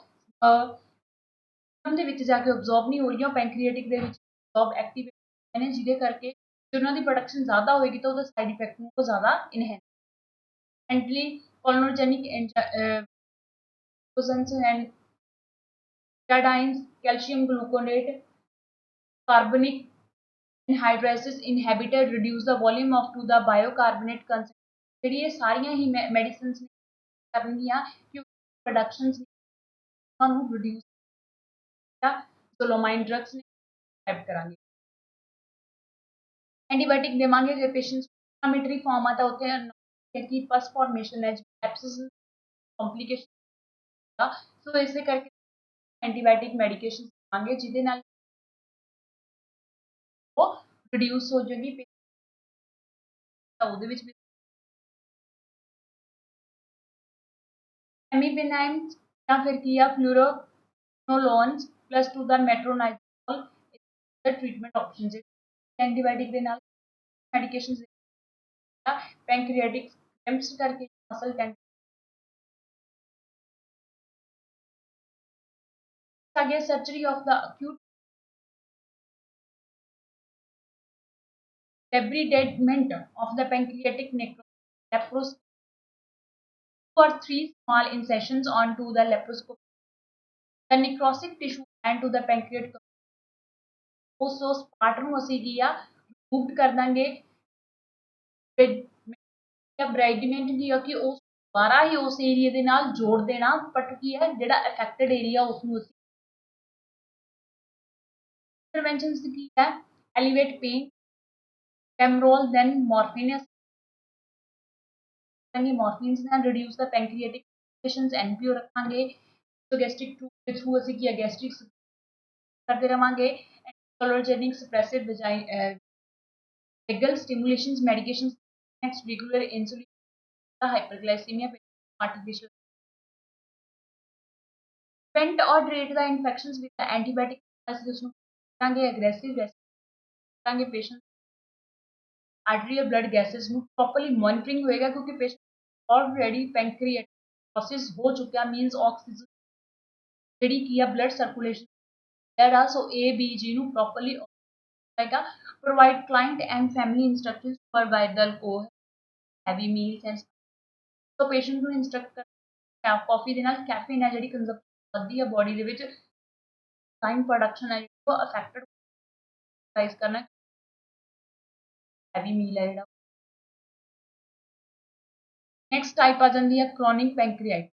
ਦੇ ਵਿੱਚ ਜਾ ਕੇ absorb ਨਹੀਂ ਹੋ ਰਹੀਆਂ ਪੈਂਕ੍ਰੀਆਟਿਕ ਦੇ ਵਿੱਚ absorb ਐਕਟੀਵੇਟ ਨੇ ਜਿਹਦੇ ਕਰਕੇ ਜੇ ਉਹਨਾਂ ਦੀ ਪ੍ਰੋਡਕਸ਼ਨ ਜ਼ਿਆਦਾ ਹੋਏਗੀ ਤਾਂ ਉਹਦਾ ਸਾਈਡ ਇਫੈਕਟ ਨੂੰ ਉਹ ਜ਼ਿਆਦਾ enhance ਐਂਟਲੀ ਕੋਲੋਨੋਜੈਨਿਕ and Tadines, calcium gluconate, carbonic anhydrous inhibitor reduce the volume of to the bicarbonate concentration ਜਿਹੜੀ ਇਹ ਸਾਰੀਆਂ ਹੀ ਮੈਡੀਸਿਨਸ ਨੇ ਕਰਨਗੀਆਂ ਕਿ ਪ੍ਰੋਡਕਸ਼ਨਸ ਨੂੰ ਰਿਡਿਊਸ ਜਾਂ ਜ਼ੋਲੋਮਾਈਨ ਡਰੱਗਸ ਨੇ ਹੈਲਪ ਕਰਾਂਗੇ ਐਂਟੀਬਾਇਓਟਿਕ ਦੇਵਾਂਗੇ ਜੇ ਪੇਸ਼ੈਂਟਸ ਇਨਫਲੇਮੇਟਰੀ ਫਾਰਮ ਆ ਤਾਂ ਉੱਥੇ ਕਿ ਪਸ ਫਾਰਮੇਸ਼ਨ ਹੈ ਐਪਸਿਸ ਕੰਪਲਿਕੇਸ਼ਨ ਦਾ ਸੋ ਇਸੇ ਕਰਕੇ ਐਂਟੀਬਾਇਓਟਿਕ ਮੈਡੀकेशन देवांगे ਜਿਹਦੇ ਨਾਲ ਉਹ ਰਿਡਿਊਸ ਹੋ ਜਾਏਗੀ ਤਾਂ ਉਹਦੇ ਵਿੱਚ ਵੀ एमीपेनाइन या फिर किया fluoroquinolones plus to the metronidazole treatment option antibiotic के नाल मेडिकेशन पैंक्रियाटिक स्टेम्स करके muscle tension surgery of the acute debridement of the pancreatic necrosis for 3 small incisions onto the laparoscope. The necrotic tissue and to the pancreatic ਉਸ ਪਾਰਟ ਨੂੰ ਅਸੀਂ ਕੀ ਆ ਰਿਮੂਵ ਕਰ ਦਾਂਗੇ ਜਾਂ ਬ੍ਰਾਈਡਮੈਂਟ ਕੀ ਆ ਕਿ ਉਸ ਦੁਬਾਰਾ ਹੀ ਉਸ ਏਰੀਆ ਦੇ ਨਾਲ ਜੋੜ ਦੇਣਾ ਬਟ ਕੀ ਹੈ ਜਿਹੜਾ ਅਫੈਕਟਡ ਏਰੀਆ ਉਸ ਨੂੰ ਅਸੀਂ ਇੰਟਰਵੈਂਸ਼ਨਸ ਕੀ ਹੈ elevate pain control then morphine करेंगे, मॉर्फिन्स ਨਾਲ reduce the pancreatic patients NPO रखांगे, तो गैस्ट्रिक टू के थ्रू ਅਸੀਂ ਕੀ गैस्ट्रिक ਕਰਦੇ रवांगे, endocrinogenic suppressive vagal stimulations medications next regular insulin hyperglycemia artificial prevent or treat the infections with the antibiotic ਅਸੀਂ ਉਸ ਨੂੰ ਕਰਾਂਗੇ aggressive ਕਰਾਂਗੇ patient arterial blood gases ਨੂੰ properly monitoring ਹੋਏਗਾ ਕਿਉਂਕਿ patient already pancreatic process ਹੋ ਚੁੱਕਿਆ means oxygen ਜਿਹੜੀ ਕੀ ਆ blood circulation there are so A B G ਨੂੰ properly होएगा provide client and family instructions for vital co heavy meals and so patient ਨੂੰ instruct ਕਰ ਕਾਫੀ ਦੇ ਨਾਲ ਕੈਫੀਨ ਹੈ ਜਿਹੜੀ ਕੰਜ਼ੰਪਸ਼ਨ ਵੱਧਦੀ ਹੈ ਬੋਡੀ ਦੇ ਵਿੱਚ ਸਾਈਨ ਪ੍ਰੋਡਕਸ਼ਨ ਹੈ ਜਿਹੜੀ ਉਹ ਅਫੈਕਟਡ ਰਾਈਜ਼ ਕਰਨਾ ਹੈਵੀ ਮੀਲ ਹੈ ਜਿਹੜਾ ਨੈਕਸਟ ਟਾਈਪ ਆ ਜਾਂਦੀ ਹੈ chronic ਪੈਂਕ੍ਰੀਆਟਿਸ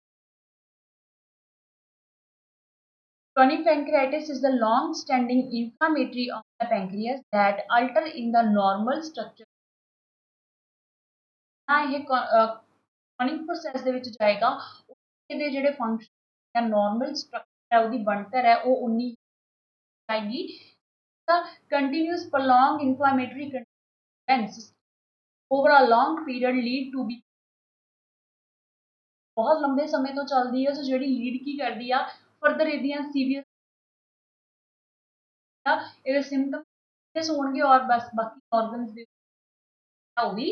chronic pancreatitis is the long standing inflammatory of the pancreas that alter in the normal structure ਨਾ ਇਹ chronic process ਦੇ ਵਿੱਚ ਜਾਏਗਾ ਇਹਦੇ ਜਿਹੜੇ ਫੰਕਸ਼ਨ ਜਾਂ ਨਾਰਮਲ ਸਟਰਕਚਰ ਹੈ ਉਹਦੀ ਬਣਤਰ ਹੈ ਉਹ ਉਨੀ ਆਏਗੀ ਤਾਂ continuous prolonged inflammatory events over a long period lead to be ਬਹੁਤ ਲੰਬੇ ਸਮੇਂ ਤੋਂ ਚੱਲਦੀ ਹੈ ਸੋ ਜਿਹੜੀ ਲੀਡ ਕੀ ਕਰਦੀ ਆ ਫਰਦਰ ਇਹਦੀਆਂ ਸੀਰੀਅਸ ਇਹਦੇ ਸਿੰਪਟਮਸ ਹੋਣਗੇ ਔਰ ਬਸ ਬਾਕੀ ਆਰਗਨਸ ਦੇ ਉਹ ਵੀ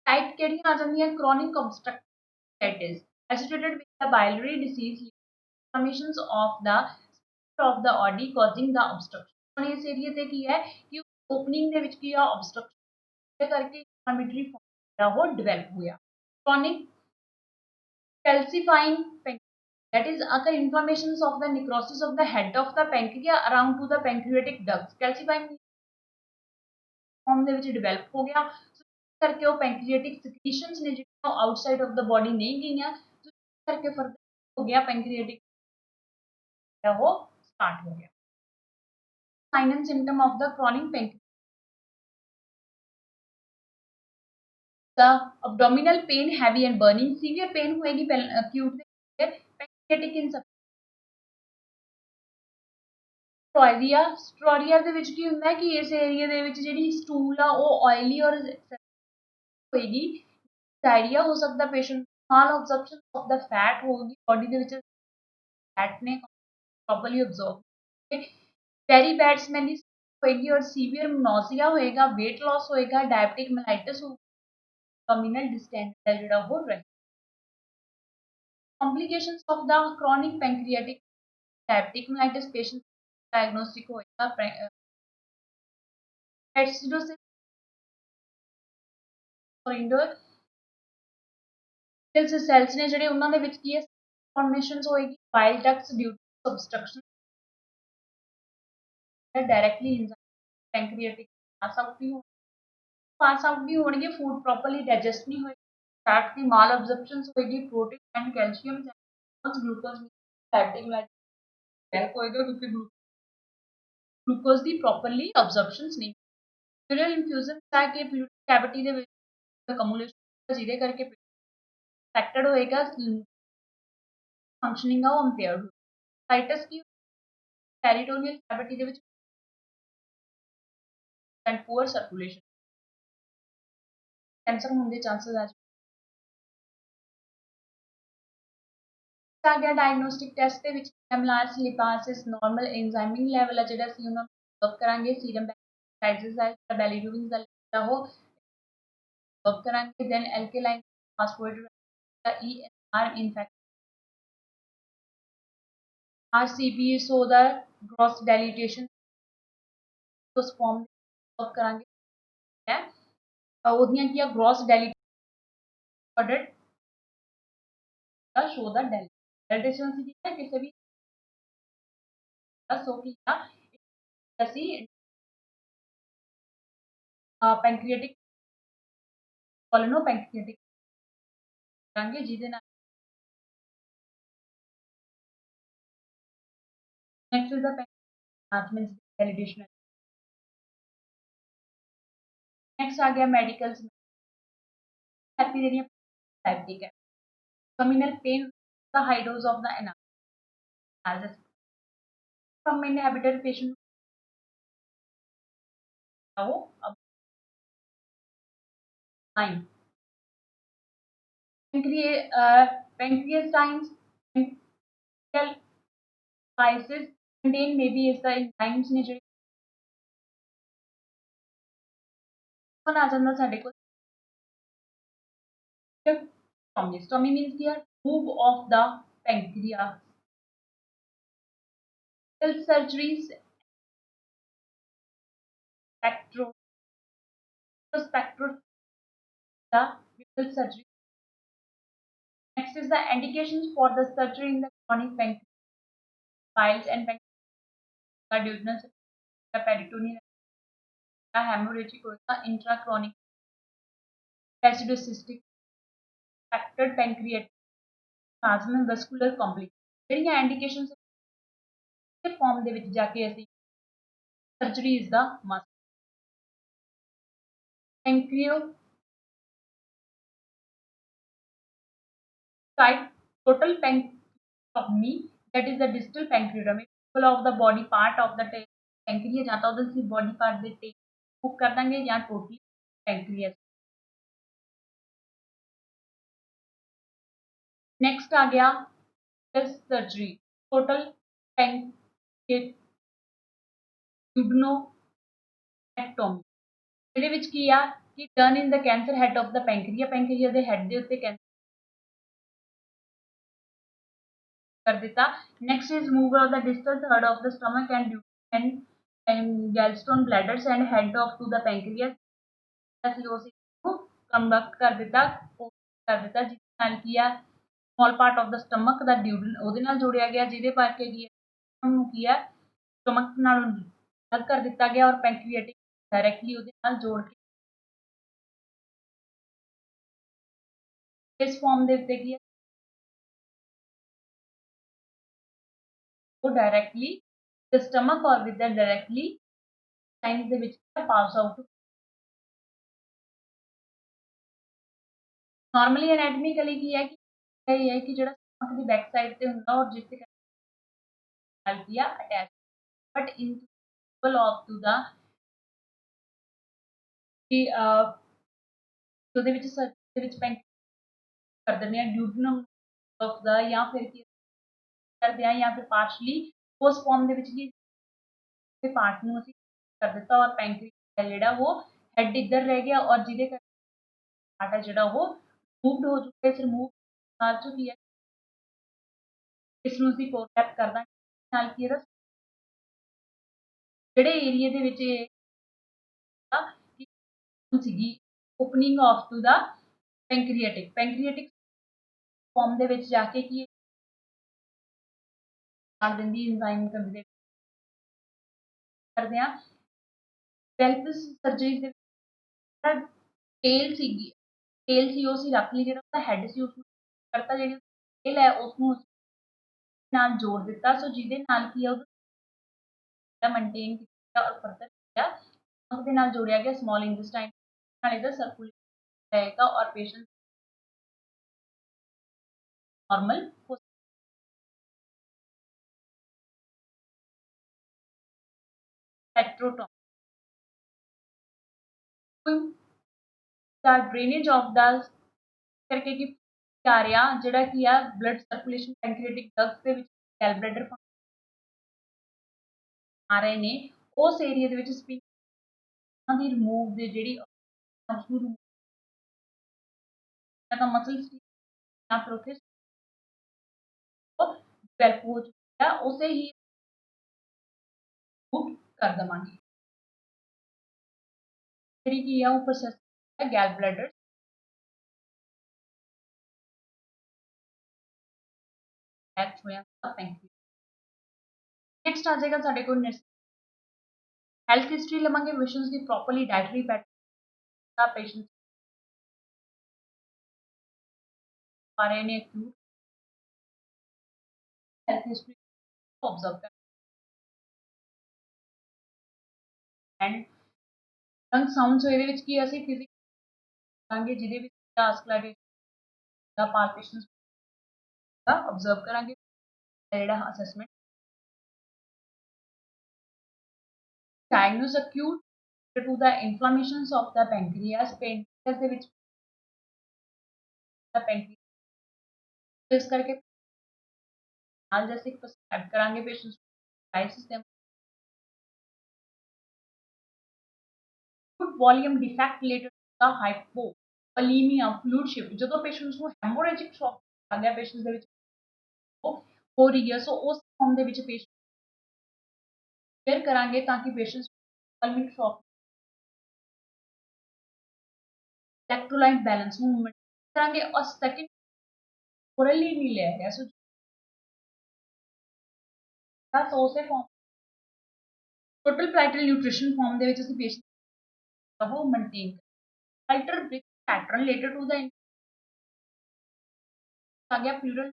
टाइप केड़ियां आ जांदियां chronic obstructivitis associated with the biliary disease inflammations of the body causing the obstruction ਹੁਣ ਇਸ ਏਰੀਆ ਤੇ ਕੀ ਹੈ ਕਿ ਓਪਨਿੰਗ ਦੇ ਵਿੱਚ ਕੀ ਆ obstruction ਦੇ ਕਰਕੇ inflammatory form ਜਿਹੜਾ ਉਹ ਡਿਵੈਲਪ ਹੋਇਆ chronic calcifying that is occur inflammations of the necrosis of the head of the pancreas around to the pancreatic ducts calcifying form ਦੇ ਵਿੱਚ ਡਿਵੈਲਪ ਹੋ ਗਿਆ करके वो पैंक्रियाटिक सिक्रीशंस ने जो आउटसाइड ऑफ द बॉडी नहीं गई तो करके फर्दर हो गया पैंक्रियाटिक वो स्टार्ट हो गया sign and symptom of the chronic pancreatitis the abdominal pain heavy and burning severe pain होएगी acute पैंक्रियाटिक insufficiency स्ट्रोरिया ਦੇ ਵਿੱਚ ਕੀ ਹੁੰਦਾ ਹੈ ਕਿ ਇਸ ਏਰੀਆ ਦੇ ਵਿੱਚ ਜਿਹੜੀ ਸਟੂਲ ਆ ਉਹ ਆਇਲੀ ਔਰ ਹੋਏਗੀ डायरिया हो सकता है patient small absorption of the fat होगी बॉडी ਦੇ ਵਿੱਚ फैट ने properly absorb very bad smell होएगी और सीवियर नोजिया होएगा वेट लॉस होएगा डायबिटिक मेलाइटिस होगा abdominal डिस्टेंस ਜਿਹੜਾ ਹੋ ਰਿਹਾ complications of the chronic pancreatic diabetic mellitus patient diagnostic होएगा acidosis इंडोर सेल्स ने ਜਿਹੜੇ ਉਹਨਾਂ ਦੇ ਵਿੱਚ ਕੀ ਹੈ ਫਾਰਮੇਸ਼ਨਸ ਹੋਏਗੀ bile ducts due to obstruction directly pancreatic pass out भी होंगे फूड प्रॉपर्ली डाइजेस्ट नहीं होएगा फैट की माल अब्जॉर्प्शन होएगी protein and calcium glucose help होएगा क्योंकि ग्लूकोज की प्रॉपर्ली अब्जॉर्प्शन नहीं यूरिनल इन्फ्यूजन है कि कैविटी ਦੇ ਵਿੱਚ कम्युलेशन ਜਿਹਦੇ ਕਰਕੇ अफेक्टेड होएगा फंक्शनिंग है वो इंपेयर्ड साइटस की टेरिटोरियल कैविटी ਦੇ ਵਿੱਚ एंड पुअर सर्कुलेशन कैंसर होने के चांसेस आ गया डायग्नोस्टिक टेस्ट ਦੇ ਵਿੱਚ एमलास लिपासिस नॉर्मल एंजाइमिंग लेवल है ਜਿਹੜਾ ਅਸੀਂ ਉਹਨਾਂ ਨੂੰ वर्क ਕਰਾਂਗੇ सीरम साइजेस है बिलीरुबिन ਦਾ ਜਿਹੜਾ ਉਹ वर्क करेंगे then alkaline phosphorated EMR in fact RCP so the gross dilatation तो फॉर्म वर्क करेंगे है ਉਹਦੀਆਂ ਕੀ ਆ gross dilated show the dilatation ਸੀ ਹੈ ਕਿਸੇ ਵੀ ਸੋ ਕੀ ਆ ਅਸੀਂ ਪੈਂਕ੍ਰੀਆਟਿਕ ਕੋਲੋਨੋ ਪੈਂਕ੍ਰੀਆਟਿਕ ਕਰਾਂਗੇ ਜਿਹਦੇ ਨਾਲ next is the validation next आ गया मेडिकल्स में, थेरेपी देनी है डायबिटिक है, abdominal pain, the high dose of the analgesic. Some inhibitor patient now अब 9 pancreatines pancreal spices contain maybe is the enzymes ने जो आ जाता ਸਾਡੇ ਕੋਲ stomy. Stomy means here move of the pancreas. Surgeries spectro spectro the medical surgery. Next is the indications for the surgery in the chronic pancreatitis piles and duodenal peritoneal hemorrhagic होगा intrachronic acidocystic affected pancreatic plasma vascular complex ਜਿਹੜੀਆਂ indications ਦੇ ਫਾਰਮ ਦੇ ਵਿੱਚ ਜਾ ਕੇ ਅਸੀਂ surgery is the must. Pancreatite total pancreatomy that is the distal pancreatomy of the body part of the pancreas ਜਾਂ ਤਾਂ ਉਹਦੇ ਅਸੀਂ body part ਦੇ ਤੇ बुक कर देंगे या टोटली pancreas. नेक्स्ट आ गया सर्जरी टोटल ਪੈਂਕੇਟੋਮੀ ਇਹਦੇ ਵਿੱਚ ਕੀ ਆ ਕਿ turn in the cancer head of the pancreas ਦੇ ਹੈਡ ਦੇ ਉੱਤੇ ਕੈਂਸਰ ਕਰ ਦਿੱਤਾ. Next is removal of the distal third of the stomach and gallstone bladders and head of to the pancreas ਅਸੀਂ ਉਸ ਨੂੰ ਕੰਬੈਕਟ ਕਰ ਦਿੱਤਾ ਜਿਸ ਨਾਲ ਕੀ ਆ small part of the stomach ਦਾ ਡਿਊਡਨ ਉਹਦੇ ਨਾਲ ਜੋੜਿਆ ਗਿਆ ਜਿਹਦੇ ਕਰਕੇ ਕੀ ਹੈ ਉਹਨੂੰ ਕੀ ਹੈ stomach ਨਾਲ ਅਲੱਗ ਕਰ ਦਿੱਤਾ ਗਿਆ ਔਰ ਪੈਂਕਰੀਆਟਿਕ ਡਾਇਰੈਕਟਲੀ ਉਹਦੇ ਨਾਲ ਜੋੜ ਕੇ ਇਸ ਫਾਰਮ ਦੇ ਉੱਤੇ ਕੀ ਹੈ ਉਹ directly the stomach or with the directly lines ਦੇ ਵਿੱਚ ਪਾਸ ਆਊਟ ਨਾਰਮਲੀ ਐਨਾਟਮਿਕਲੀ ਕੀ ਹੈ ਕਿ ਇਹ ਹੈ ਕਿ ਜਿਹੜਾ stomach ਦੀ ਬੈਕ ਸਾਈਡ ਤੇ ਹੁੰਦਾ ਔਰ ਜਿਸ ਤੇ ਨਾਲ ਕੀ ਆ attach but in of to the ਕਿ ਉਹਦੇ ਵਿੱਚ ਸਰਜਰੀ ਦੇ ਵਿੱਚ ਪੈਂਕ ਕਰ ਦਿੰਦੇ ਆ ਡਿਊਡਨਮ ਆਫ ਦਾ ਜਾਂ ਫਿਰ ਕੀ ਕਰਦੇ ਆ ਜਾਂ ਫਿਰ ਪਾਰਸ਼ਲੀ ਉਸ ਫਾਰਮ ਦੇ ਵਿੱਚ ਕੀ ਤੇ ਪਾਰਟ ਨੂੰ ਅਸੀਂ ਕਰ ਦਿੱਤਾ ਔਰ ਪੈਂਕਰੀਆ ਜਿਹੜਾ ਉਹ ਹੈਡ ਇੱਧਰ ਰਹਿ ਗਿਆ ਔਰ ਜਿਹਦੇ ਕਰਕੇ ਪਾਰਟ ਹੈ ਜਿਹੜਾ ਉਹ ਮੂਵਡ ਹੋ ਚੁੱਕਾ ਇਸ ਰਿਮੂਵ ਕਰ ਚੁੱਕੀ ਹੈ ਇਸ ਨੂੰ ਅਸੀਂ ਕੋਰੈਕਟ ਕਰ ਦਾਂਗੇ ਨਾਲ ਕੀ ਇਹਦਾ ਜਿਹੜੇ ਏਰੀਆ ਦੇ ਵਿੱਚ ਸੀਗੀ opening of to the pancreatic form ਦੇ ਵਿੱਚ ਜਾ ਕੇ ਕੀ ਕਰ ਦਿੰਦੀ ਇੰਜ਼ਾਈਮ ਕਰਦੇ ਆ ਵੈਲਪਸ ਸਰਜਰੀ ਦੇ ਟੇਲ ਸੀ ਉਹ ਸੀ ਰੱਖ ਲਈ ਜਿਹੜਾ ਉਹਦਾ ਹੈਡ ਸੀ ਉਸ ਨੂੰ ਕਰਤਾ ਜਿਹੜੀ ਟੇਲ ਹੈ ਉਸ ਨੂੰ ਨਾਲ ਜੋੜ ਦਿੱਤਾ ਸੋ ਜਿਹਦੇ ਨਾਲ ਕੀ ਹੈ ਉਹਦਾ ਮੇਨਟੇਨ ਕੀਤਾ ਔਰ ਫਰਦਰ ਕੀਤਾ ਉਹਦੇ ਨਾਲ ਜੋੜਿਆ ਗਿਆ ਸਮਾਲ ਇੰਟੈਸਟਾਈਨ ਨਾਲ ਇਹਦਾ ਸਰਕੂਲੇਸ਼ਨ रहेगा और पेशेंट नॉर्मल हो स्पेक्ट्रोटॉमी ਦਾ ਡਰੇਨੇਜ ਆਫ ਦਾ ਕਰਕੇ ਕੀ ਆ ਰਿਹਾ ਜਿਹੜਾ ਕੀ ਆ ਬਲੱਡ ਸਰਕੂਲੇਸ਼ਨ ਪੈਂਕ੍ਰੀਆਟਿਕ ਡਕਟਸ ਦੇ ਵਿੱਚ ਗੈਲ ਬਲੈਡਰ ਆ ਰਹੇ ਨੇ ਉਸ ਏਰੀਆ ਦੇ ਵਿੱਚ ਸਪਿੰਗ ਦੀ ਰਿਮੂਵ ਦੇ ਜਿਹੜੀ ਤਾਂ ਮਸਲਸ ਜਾਂ ਫਿਰ ਉੱਥੇ ਡਿਵੈਲਪ ਹੋ ਚੁੱਕੀ ਆ ਉਸੇ ਹੀ ਬੁੱਕ ਕਰ ਦੇਵਾਂਗੇ ਜਿਹੜੀ ਕੀ ਆ ਉਹ ਪ੍ਰੋਸੈਸ ਹੈ ਗੈਲ ਬਲੈਡਰ ਐਕਟ ਹੋਇਆ ਪੈਂਕ੍ਰੀਆ ਨੈਕਸਟ ਆ ਜਾਏਗਾ ਸਾਡੇ ਕੋਲ ਹੈਲਥ ਹਿਸਟਰੀ ਲਵਾਂਗੇ ਵਿਸ਼ਨਸ ਦੀ ਪ੍ਰੋਪਰਲੀ ਡਾਇਟਰੀ ਪੈਟਰਨ ਦਾ ਪੇਸ਼ੈਂਟ ਬਾਰੇ ਨੇ ਅਕਿਊਟ हेल्थ हिस्ट्री ऑब्जर्व कर एंड ਰੰਗ ਸਾਊਂਡ ਸੋ ਇਹਦੇ ਵਿੱਚ ਕੀ ਅਸੀਂ ਫਿਜ਼ਿਕਸ ਕਰਾਂਗੇ ਜਿਹਦੇ ਵਿੱਚ ਆਸਕਲਾਈਟੇਸ਼ਨ ਦਾ ਪਾਲਪੇਸ਼ਨਸ ਦਾ ਆਬਜ਼ਰਵ ਕਰਾਂਗੇ ਜਿਹੜਾ assessment diagnose acute to the inflammations of the pancreas ਦੇ ਵਿੱਚ ਦਾ pancreas ਇਸ ਕਰਕੇ ਨਾਲ ਜੈਸੇ ਪ੍ਰਸਕ੍ਰਾਈਬ ਕਰਾਂਗੇ ਪੇਸ਼ੈਂਟਸ ਨੂੰ ਡਾਇਸਿਸ ਦੇ food volume defect related to the hypokalaemia fluid shift ਜਦੋਂ ਪੇਸ਼ੈਂਟਸ ਨੂੰ ਹੈਮੋਰੇਜਿਕ ਸ਼ੌਕ ਆ ਗਿਆ ਪੇਸ਼ੈਂਟਸ ਦੇ ਵਿੱਚ ਉਹ ਹੋ ਰਹੀ ਹੈ ਸੋ ਉਸ ਫਾਰਮ ਦੇ ਵਿੱਚ ਪੇਸ਼ੈਂਟ ਫਿਰ ਕਰਾਂਗੇ ਤਾਂ ਕਿ ਪੇਸ਼ੈਂਟਸ ਕਲਮਿਕ ਸ਼ੌਕ ਇਲੈਕਟ੍ਰੋਲਾਈਟ ਬੈਲੈਂਸ ਨੂੰ ਕਰਾਂਗੇ ਔਰ ਸੈਕਿੰਡ orally ਨਹੀਂ ਲਿਆ ਗਿਆ ਸੋ ਤਾਂ ਉਸੇ form total vital nutrition form ਦੇ ਵਿੱਚ ਅਸੀਂ ਪੇਸ਼ੈਂਟ ਉਹ maintain alter brick pattern related to the ਆ ਗਿਆ ਪਲੂਰਲ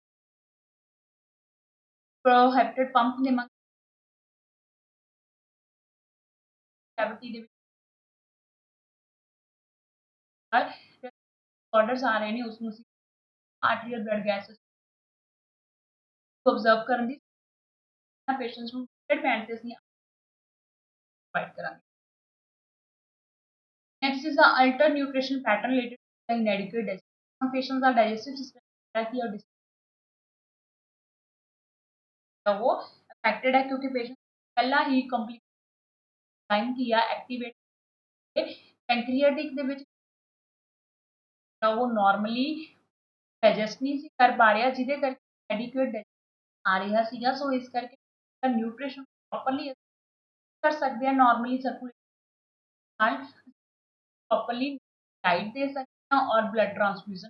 ਪ੍ਰੋਹੈਬਿਟਡ ਪੰਪ ਦੇ ਮੰਗ ਕੈਵਿਟੀ ਦੇ ਵਿੱਚ ਆਰਡਰਸ ਆ ਰਹੇ ਨੇ ਉਸ ਨੂੰ ਅਸੀਂ ਆਰਟਰੀਅਲ ਬਲੱਡ ਗੈਸਸ ਆਬਜ਼ਰਵ ਕਰਨ ਦੀ ਪੇਸ਼ੈਂਟਸ ਨੂੰ ਪੈਂਟ ਤੇ ਅਸੀਂ ਪ੍ਰੋਵਾਈਡ ਕਰਾਂਗੇ Next is the alter nutrition pattern related to the inadequate digestion. Some patients are digestive system की और वो affected है क्योंकि patient पहला ही complete time किया activate pancreatic ਦੇ ਵਿੱਚ वो normally digest नहीं ਸੀ ਕਰ ਪਾ ਰਿਹਾ ਜਿਹਦੇ ਕਰਕੇ adequate digestion ਆ ਰਿਹਾ ਸੀਗਾ ਸੋ ਇਸ ਕਰਕੇ nutrition properly ਕਰ ਸਕਦੇ ਆ normally circulate ਨਾਲ प्रॉपर्ली डाइट दे सकते हैं और ब्लड ट्रांसफ्यूजन